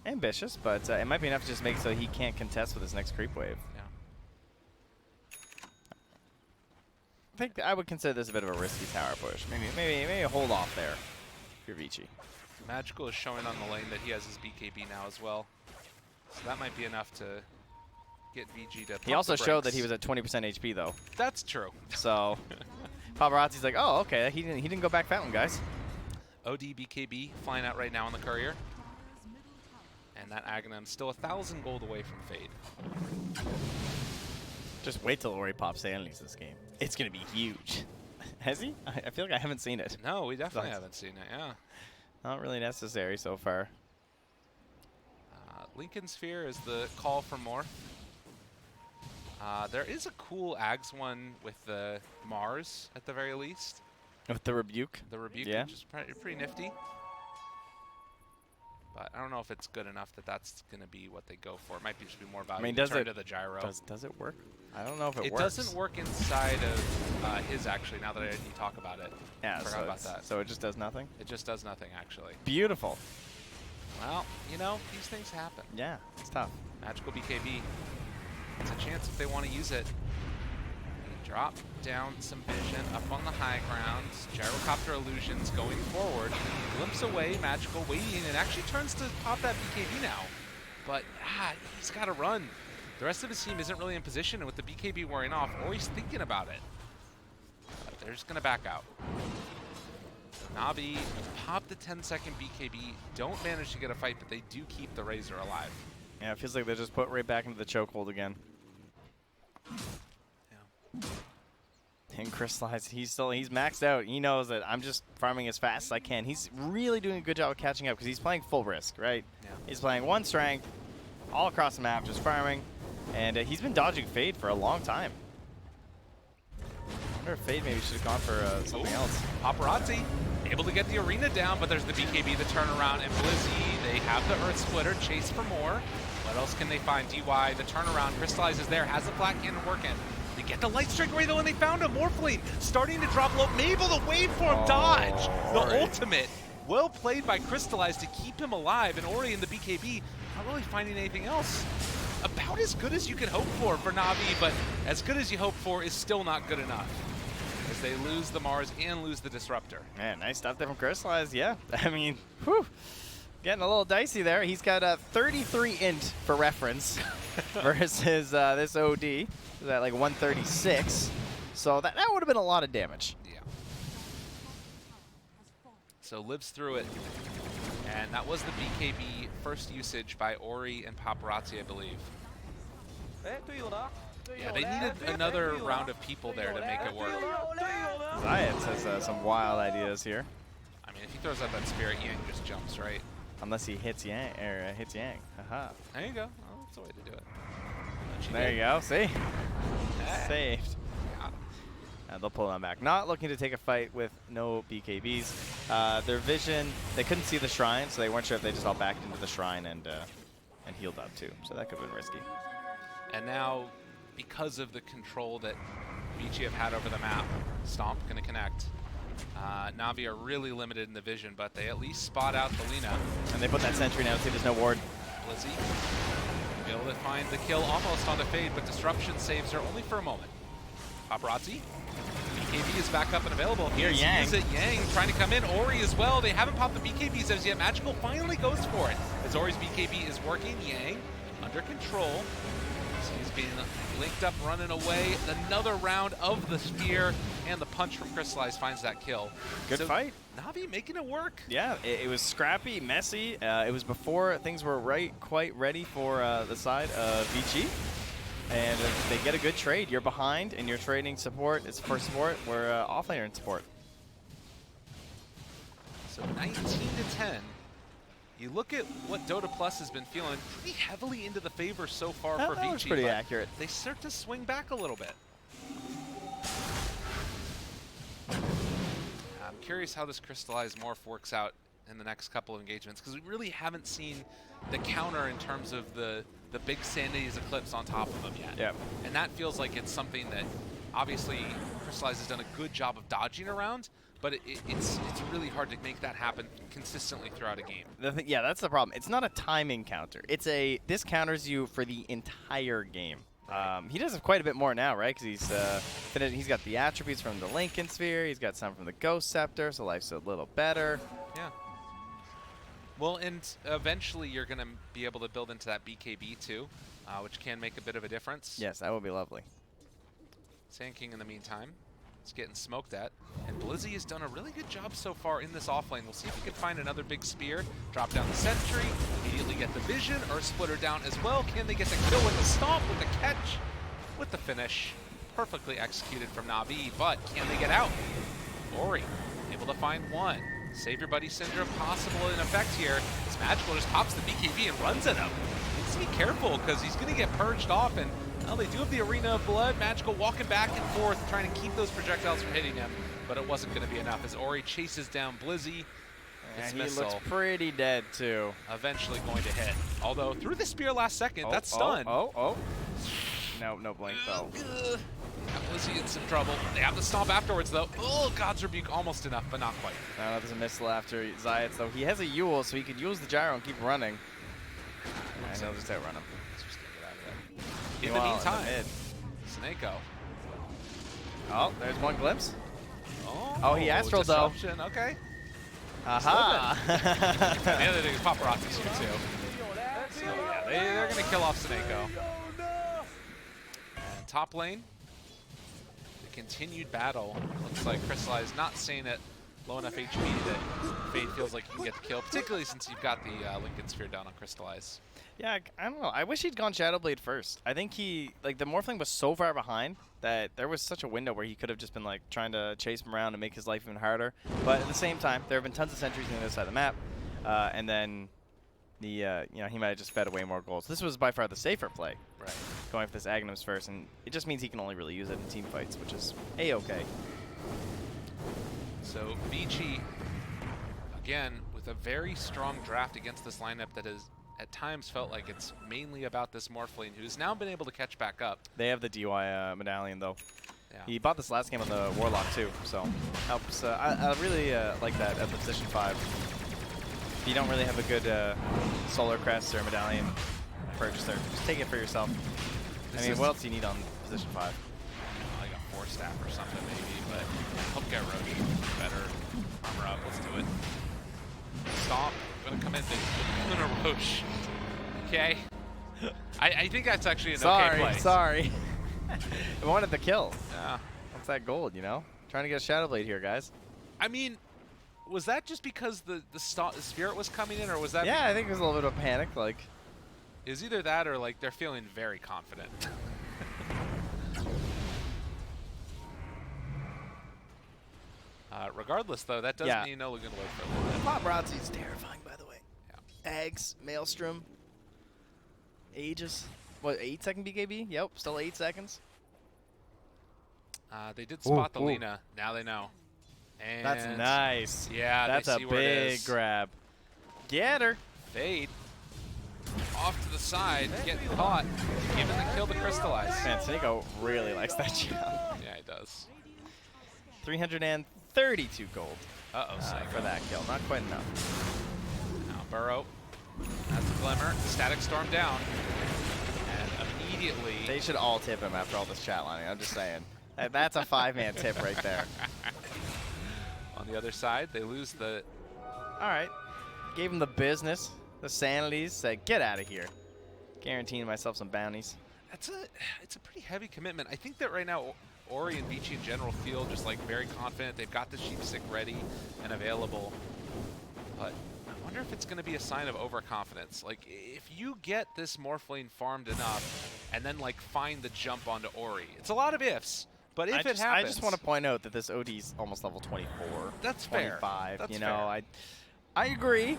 Ambitious, but it might be enough to just make it so he can't contest with his next creep wave. Yeah. I think I would consider this a bit of a risky tower push. Maybe hold off there for Vici. Magical is showing on the lane that he has his BKB now as well. So that might be enough to get VG to pump He also the showed that brakes. he was at 20% HP, though. That's true. So Paparazzi's like, oh, okay, he didn't go back that one, guys. ODPixel flying out right now on the courier. And that Aghanim still 1,000 gold away from Fade. Just wait till Ori pops Stanley's this game. It's going to be huge. Has he? I feel like I haven't seen it. No, we definitely haven't seen it, yeah. Not really necessary so far. Lincoln Sphere is the call for more. There is a cool Ags one with the Mars, at the very least. With the Rebuke? The Rebuke, yeah. Which is pretty nifty. But I don't know if it's good enough that that's going to be what they go for. It might just be more about return to the gyro. Does it work? I don't know if it works. It doesn't work inside of his, actually, now that you talk about it. Yeah, I forgot about that. So it just does nothing? It just does nothing, actually. Beautiful. Well, you know, these things happen. Yeah, it's tough. Magical BKB. It's a chance if they want to use it. Drop down some vision up on the high ground. Gyrocopter illusions going forward. Glimpse away, Magical waiting, and actually turns to pop that BKB now. But he's got to run. The rest of his team isn't really in position, and with the BKB wearing off, or he's thinking about it. But they're just going to back out. Navi pop the 10-second BKB, don't manage to get a fight, but they do keep the Razor alive. Yeah, it feels like they're just put right back into the chokehold again. Yeah. And Crystallized, he's maxed out. He knows that I'm just farming as fast as I can. He's really doing a good job of catching up because he's playing full risk, right? Yeah. He's playing one strength all across the map, just farming. And he's been dodging Fade for a long time. I wonder if Fade maybe should have gone for something else. Paparazzi able to get the arena down, but there's the BKB, the turnaround, and Blizzy, they have the Earth Splitter, chase for more. What else can they find? DY, the turnaround, Crystallize is there, has the flat cannon working. They get the light strike away though, and they found a Morphling starting to drop low. Mabel, the waveform dodge, the ultimate. Well played by Crystallize to keep him alive, and Ori in the BKB, not really finding anything else. About as good as you can hope for Navi, but as good as you hope for is still not good enough. As they lose the Mars and lose the Disruptor. Man, nice stuff there from Crystallized, yeah. I mean, whew. Getting a little dicey there. He's got a 33 int for reference versus this OD. Is at like 136. So that would have been a lot of damage. Yeah. So lives through it. And that was the BKB first usage by Ori and Paparazzi, I believe. Yeah, they needed another round of people there to make it work. Zayat has some wild ideas here. I mean, if he throws out that Spirit, Yang just jumps, right? Unless he hits Yang, or hits Yang. Haha. There you go. Oh, That's the way to do it. There you go. See? Hey. Saved. They'll pull them back. Not looking to take a fight with no BKBs. Their vision, they couldn't see the shrine, so they weren't sure if they just all backed into the shrine and healed up too. So that could have been risky. And now, because of the control that Vici have had over the map, Stomp going to connect. Navi are really limited in the vision, but they at least spot out the Lina. And they put that sentry now. See, there's no ward. Blizzy be able to find the kill almost on the Fade, but Disruption saves her only for a moment. Paparazzi. BKB is back up and available. Here, Yang. Is it Yang trying to come in? Ori as well. They haven't popped the BKBs as yet. Magical finally goes for it. As Ori's BKB is working, Yang under control. So he's being linked up, running away. Another round of the spear, and the punch from Crystallize finds that kill. Good fight. Navi making it work. Yeah, it was scrappy, messy. It was before things were quite ready for the side of Vici. And they get a good trade. You're behind, and you're trading support. It's for support. We're offlaner in support. So 19 to 10. You look at what Dota Plus has been feeling pretty heavily into the favor so far for Vici. That was pretty accurate. They start to swing back a little bit. I'm curious how this Crystallized Morph works out in the next couple of engagements, because we really haven't seen the counter in terms of the big Sanity's Eclipse on top of them yet. Yep. And that feels like it's something that obviously Crystallized has done a good job of dodging around, but it's really hard to make that happen consistently throughout a game. Yeah, that's the problem. It's not a timing counter. It's this counters you for the entire game. He does it quite a bit more now, right? Because he's got the attributes from the Lincoln Sphere. He's got some from the Ghost Scepter, so life's a little better. Yeah. Well, and eventually you're going to be able to build into that BKB too, which can make a bit of a difference. Yes, that would be lovely. Sand King in the meantime is getting smoked at. And Blizzy has done a really good job so far in this offlane. We'll see if he can find another big spear, drop down the sentry, immediately get the vision, or split her down as well. Can they get the kill with the stomp, with the catch, with the finish? Perfectly executed from Navi, but can they get out? Ori able to find one. Save your buddy syndrome possible in effect here. This Magical just pops the BKB and runs at him. Needs to be careful because he's going to get purged off, and well, they do have the Arena of Blood. Magical walking back and forth, trying to keep those projectiles from hitting him, but it wasn't going to be enough as Ori chases down Blizzy. And he looks pretty dead too. Eventually going to hit. Although through the spear last second, that's stunned. No blink though. Blizzy in some trouble. They have the stomp afterwards though. Oh, God's Rebuke almost enough, but not quite. No, there's a missile after Zayats though. He has a Yule, so he could use the gyro and keep running. And he'll just outrun him. Just get out of there. In the meantime, Snako. Oh, there's one glimpse. Oh, he Astral though. Okay. Aha! The other thing is Paparazzi's here too. So yeah, they're going to kill off Snako. And top lane, the continued battle. Looks like Crystallized not staying at low enough HP that Fade feels like he can get the kill, particularly since you've got the Lincoln Sphere down on Crystallized. Yeah, I don't know. I wish he'd gone Shadowblade first. I think the Morphling was so far behind that there was such a window where he could have just been like trying to chase him around and make his life even harder. But at the same time, there have been tons of sentries on the other side of the map, and then he might have just fed away more goals. This was by far the safer play, Right. going for this Agnums first, and it just means he can only really use it in team fights, which is a-okay. So Vici, again, with a very strong draft against this lineup that has at times felt like it's mainly about this Morphling, who's now been able to catch back up. They have the DY medallion, though. Yeah. He bought this last game on the Warlock, too, so helps. I really like that at the position 5. If you don't really have a good Solar Crest or Medallion purchase there, just take it for yourself. I mean, what else do you need on position 5? Like a 4-staff or something, maybe, but help get Roche better. Armor up, let's do it. Stomp, gonna come in, gonna Roche. Okay. I think that's actually an okay play. Sorry. I wanted the kill. Yeah. What's that gold, you know? Trying to get a Shadowblade here, guys. I mean, was that just because the Spirit was coming in, or was that... Yeah, I think it was a little bit of panic, like... It was either that or, like, they're feeling very confident. Regardless, though, that doesn't mean no, we're going to wait for a little bit. Paparazzi's terrifying, by the way. Yeah. Eggs, Maelstrom. Aegis. What, 8-second BKB? Yep, still 8 seconds. They did spot the Lina. Now they know. And That's nice. Yeah, that's they a see where it big is. grab. Get her. Fade. Off to the side, getting caught, giving the kill to Crystallize. Man, Sneeko really likes that shot. Yeah, he does. 332 gold For for that kill. Not quite enough. Now Burrow has the Glimmer, Static Storm down, and immediately... They should all tip him after all this chat lining, I'm just saying. That's a 5-man tip right there. On the other side, they lose the... All right. Gave him the business, the sanities, said, get out of here. Guaranteeing myself some bounties. It's a pretty heavy commitment. I think that right now, Ori and Vici in general feel just like very confident. They've got the sheep stick ready and available. But I wonder if it's going to be a sign of overconfidence. Like, if you get this Morphling farmed enough and then, like, find the jump onto Ori, it's a lot of ifs. But if it happens... I just want to point out that this OD's almost level 24. That's fair. 25, That's you know, fair. I agree.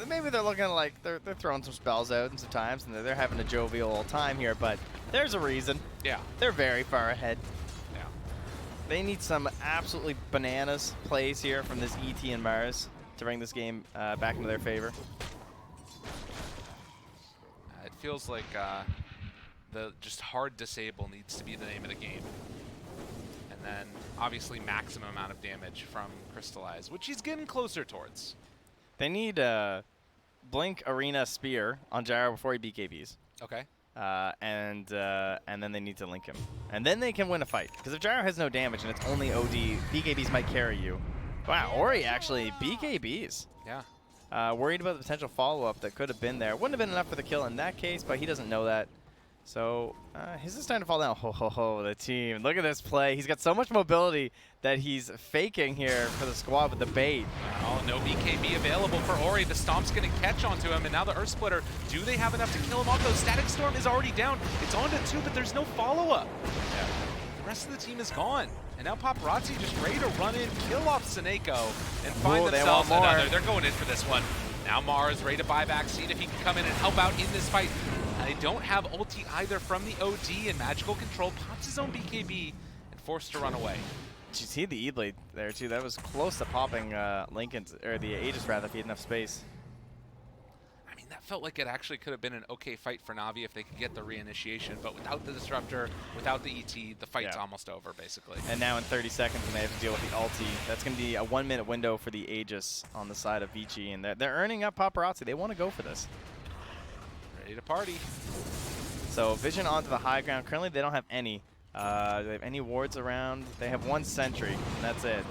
Maybe they're looking like they're throwing some spells out and sometimes, and they're having a jovial time here, but there's a reason. Yeah. They're very far ahead. Yeah. They need some absolutely bananas plays here from this ET and Mars to bring this game back into their favor. It feels like the just hard disable needs to be the name of the game. And then obviously maximum amount of damage from Crystallize, which he's getting closer towards. They need Blink Arena Spear on Gyro before he BKBs. Okay. And then they need to link him. And then they can win a fight. Because if Gyro has no damage and it's only OD, BKBs might carry you. Wow, Ori actually BKBs. Yeah. Worried about the potential follow-up that could have been there. Wouldn't have been enough for the kill in that case, but he doesn't know that. So his is starting to fall down. Ho, ho, ho, the team. Look at this play. He's got so much mobility that he's faking here for the squad with the bait. Oh, no BKB available for Ori. The Stomp's going to catch onto him, and now the Earth Splitter. Do they have enough to kill him off, though? Static Storm is already down. It's on to 2, but there's no follow-up. Yeah. The rest of the team is gone. And now Paparazzi just ready to run in, kill off Tsunami, and find themselves another. They're going in for this one. Now Mars ready to buy back, see if he can come in and help out in this fight. They don't have ulti either from the OD, and Magical Control pops his own BKB and forced to run away. Did you see the E-Blade there, too? That was close to popping Lincoln's, or the Aegis, rather, if he had enough space. I mean, that felt like it actually could have been an okay fight for Navi if they could get the reinitiation, but without the Disruptor, without the ET, the fight's almost over, basically. And now in 30 seconds, when they have to deal with the ulti, that's going to be a 1-minute window for the Aegis on the side of Vici, and they're earning up Paparazzi. They want to go for this. Ready to party. So Vision onto the high ground. Currently, they don't have any. Do they have any wards around? They have 1 sentry, and that's it.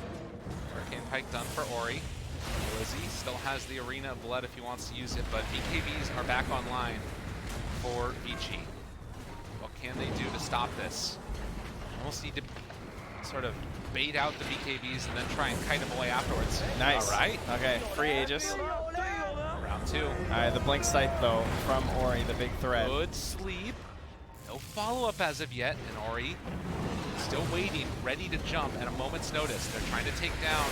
Hurricane Pike done for Ori. Lizzie still has the Arena of Blood if he wants to use it, but BKBs are back online for Vici. What can they do to stop this? Almost need to sort of bait out the BKBs and then try and kite them away afterwards. Nice. All right. Okay, free Aegis. Round 2. All right, the Blink Scythe, though, from Ori, the big threat. Good sleep. No follow-up as of yet, and Ori still waiting, ready to jump at a moment's notice. They're trying to take down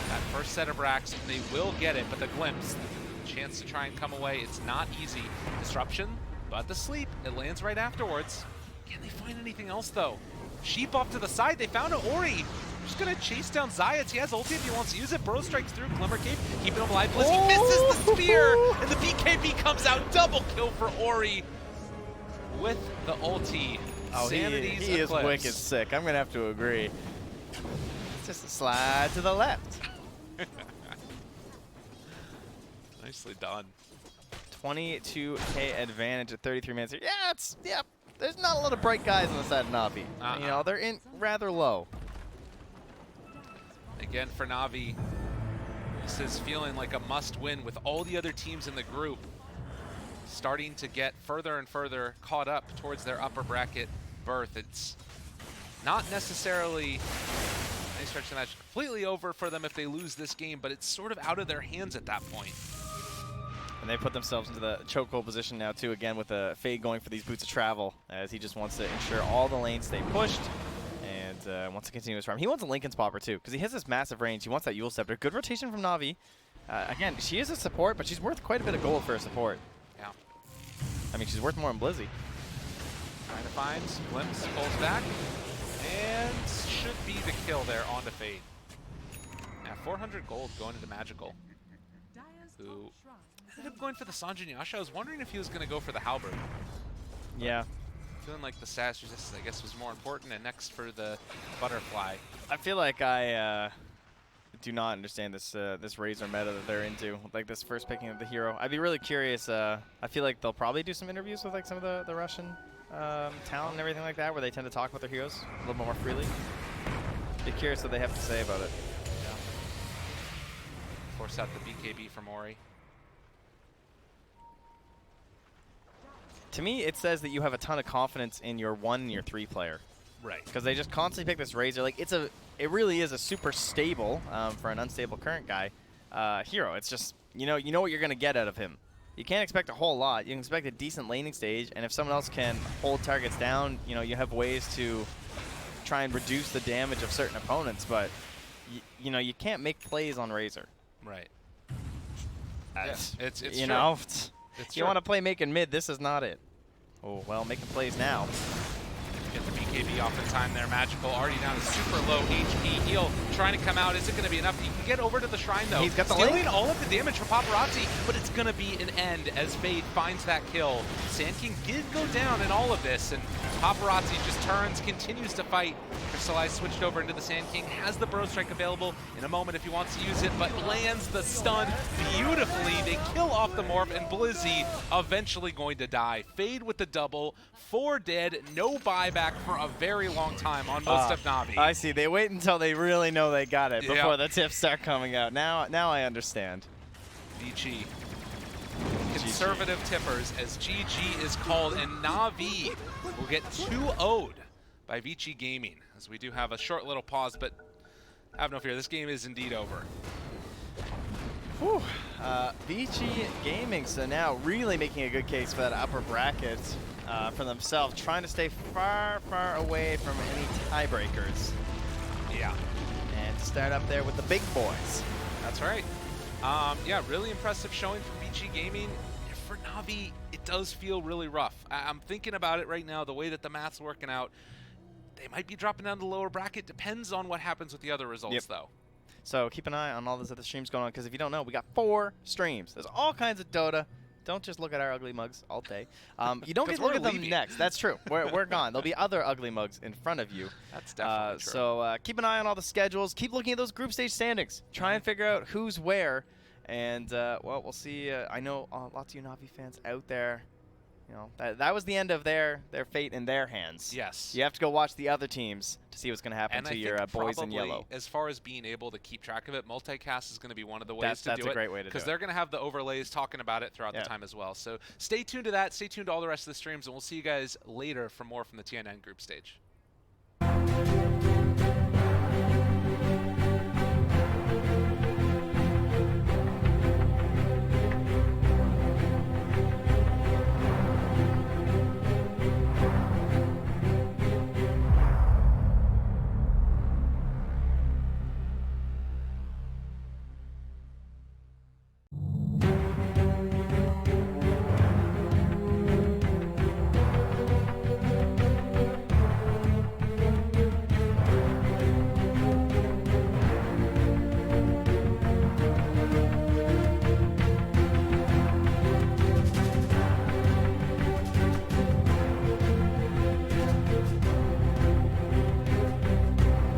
that first set of racks. They will get it, but the glimpse, the chance to try and come away, it's not easy. Disruption, but the sleep, it lands right afterwards. Can they find anything else, though? Sheep off to the side. They found an Ori. Just gonna chase down Zayat. He has ulti if he wants to use it. Burrow strikes through. Glimmer Cape, keeping him alive. Blizz, he misses the spear, and the BKB comes out. Double kill for Ori with the ulti. Oh, Sanity's he is Eclipse. wicked sick. I'm gonna have to agree. It's just a slide to the left. Nicely done. 22K advantage at 33 minutes. Yeah, there's not a lot of bright guys on the side of Navi. You know, they're in rather low. Again, for Navi, this is feeling like a must-win with all the other teams in the group starting to get further and further caught up towards their upper bracket berth. It's not necessarily any stretch of the match completely over for them if they lose this game, but it's sort of out of their hands at that point. And they put themselves into the chokehold position now, too, again, with Fade going for these boots of travel, as he just wants to ensure all the lanes stay pushed and wants to continue his farm. He wants a Lincoln's Popper, too, because he has this massive range. He wants that Yule Scepter. Good rotation from Navi. Again, she is a support, but she's worth quite a bit of gold for a support. Yeah. I mean, she's worth more than Blizzy. Trying to find Glimpse, pulls back, and should be the kill there onto Fade. Yeah, 400 gold going into Magical, who ended up going for the Sanjin Yasha. I was wondering if he was going to go for the Halberd. Yeah. Feeling like the status resistance, I guess, was more important, and next for the Butterfly. I feel like I do not understand this this Razor meta that they're into, like this first picking of the hero. I'd be really curious. I feel like they'll probably do some interviews with like some of the Russian talent and everything like that, where they tend to talk about their heroes a little more freely. Be curious what they have to say about it. Yeah. Force out the BKB from Ori. To me, it says that you have a ton of confidence in your 1 and your 3 player. Right. Because they just constantly pick this Razor. Like it really is a super stable for an unstable current guy hero. It's just you know what you're gonna get out of him. You can't expect a whole lot. You can expect a decent laning stage, and if someone else can hold targets down, you have ways to try and reduce the damage of certain opponents. But you can't make plays on Razor. Right. It's true. It's you want to play making mid, this is not it. Oh, well, making plays now. Get the BKB off in time there. Magical already down to super low HP. Heal trying to come out. Is it going to be enough? He can get over to the shrine, though. He's got the Stealing link. all of the damage from Paparazzi, but it's going to be an end as Fade finds that kill. Sand King did go down in all of this, and Paparazzi just turns, continues to fight. Crystallize switched over into the Sand King, has the Bro Strike available in a moment if he wants to use it, but lands the stun beautifully. They kill off the Morph, and Blizzy eventually going to die. Fade with the double, 4 dead, no buyback for a very long time on most of Navi. I see. They wait until they really know they got it before the tips start coming out. Now I understand. GG. Conservative tippers, as GG is called, and Navi will get 2-0'd by Vici Gaming, as we do have a short little pause, but have no fear, this game is indeed over. Whew. Vici Gaming, so now really making a good case for that upper bracket for themselves, trying to stay far, far away from any tiebreakers. Yeah. And start up there with the big boys. That's right. Yeah, really impressive showing from Vici Gaming. For Navi, it does feel really rough. I'm thinking about it right now, the way that the math's working out. They might be dropping down to the lower bracket. Depends on what happens with the other results, though. So keep an eye on all those other streams going on, because if you don't know, we got 4 streams. There's all kinds of Dota. Don't just look at our ugly mugs all day. You don't get to look at them next. That's true. We're gone. There'll be other ugly mugs in front of you. That's definitely true. So keep an eye on all the schedules. Keep looking at those group stage standings. Try and figure out who's where. And, well, we'll see. I know lots of you Navi fans out there. That was the end of their fate in their hands. Yes. You have to go watch the other teams to see what's going to happen and to I your think boys in yellow. As far as being able to keep track of it, multicast is going to be one of the ways to do it. That's a great way to do it. Because they're going to have the overlays talking about it throughout the time as well. So stay tuned to that. Stay tuned to all the rest of the streams, and we'll see you guys later for more from the Ti9 group stage.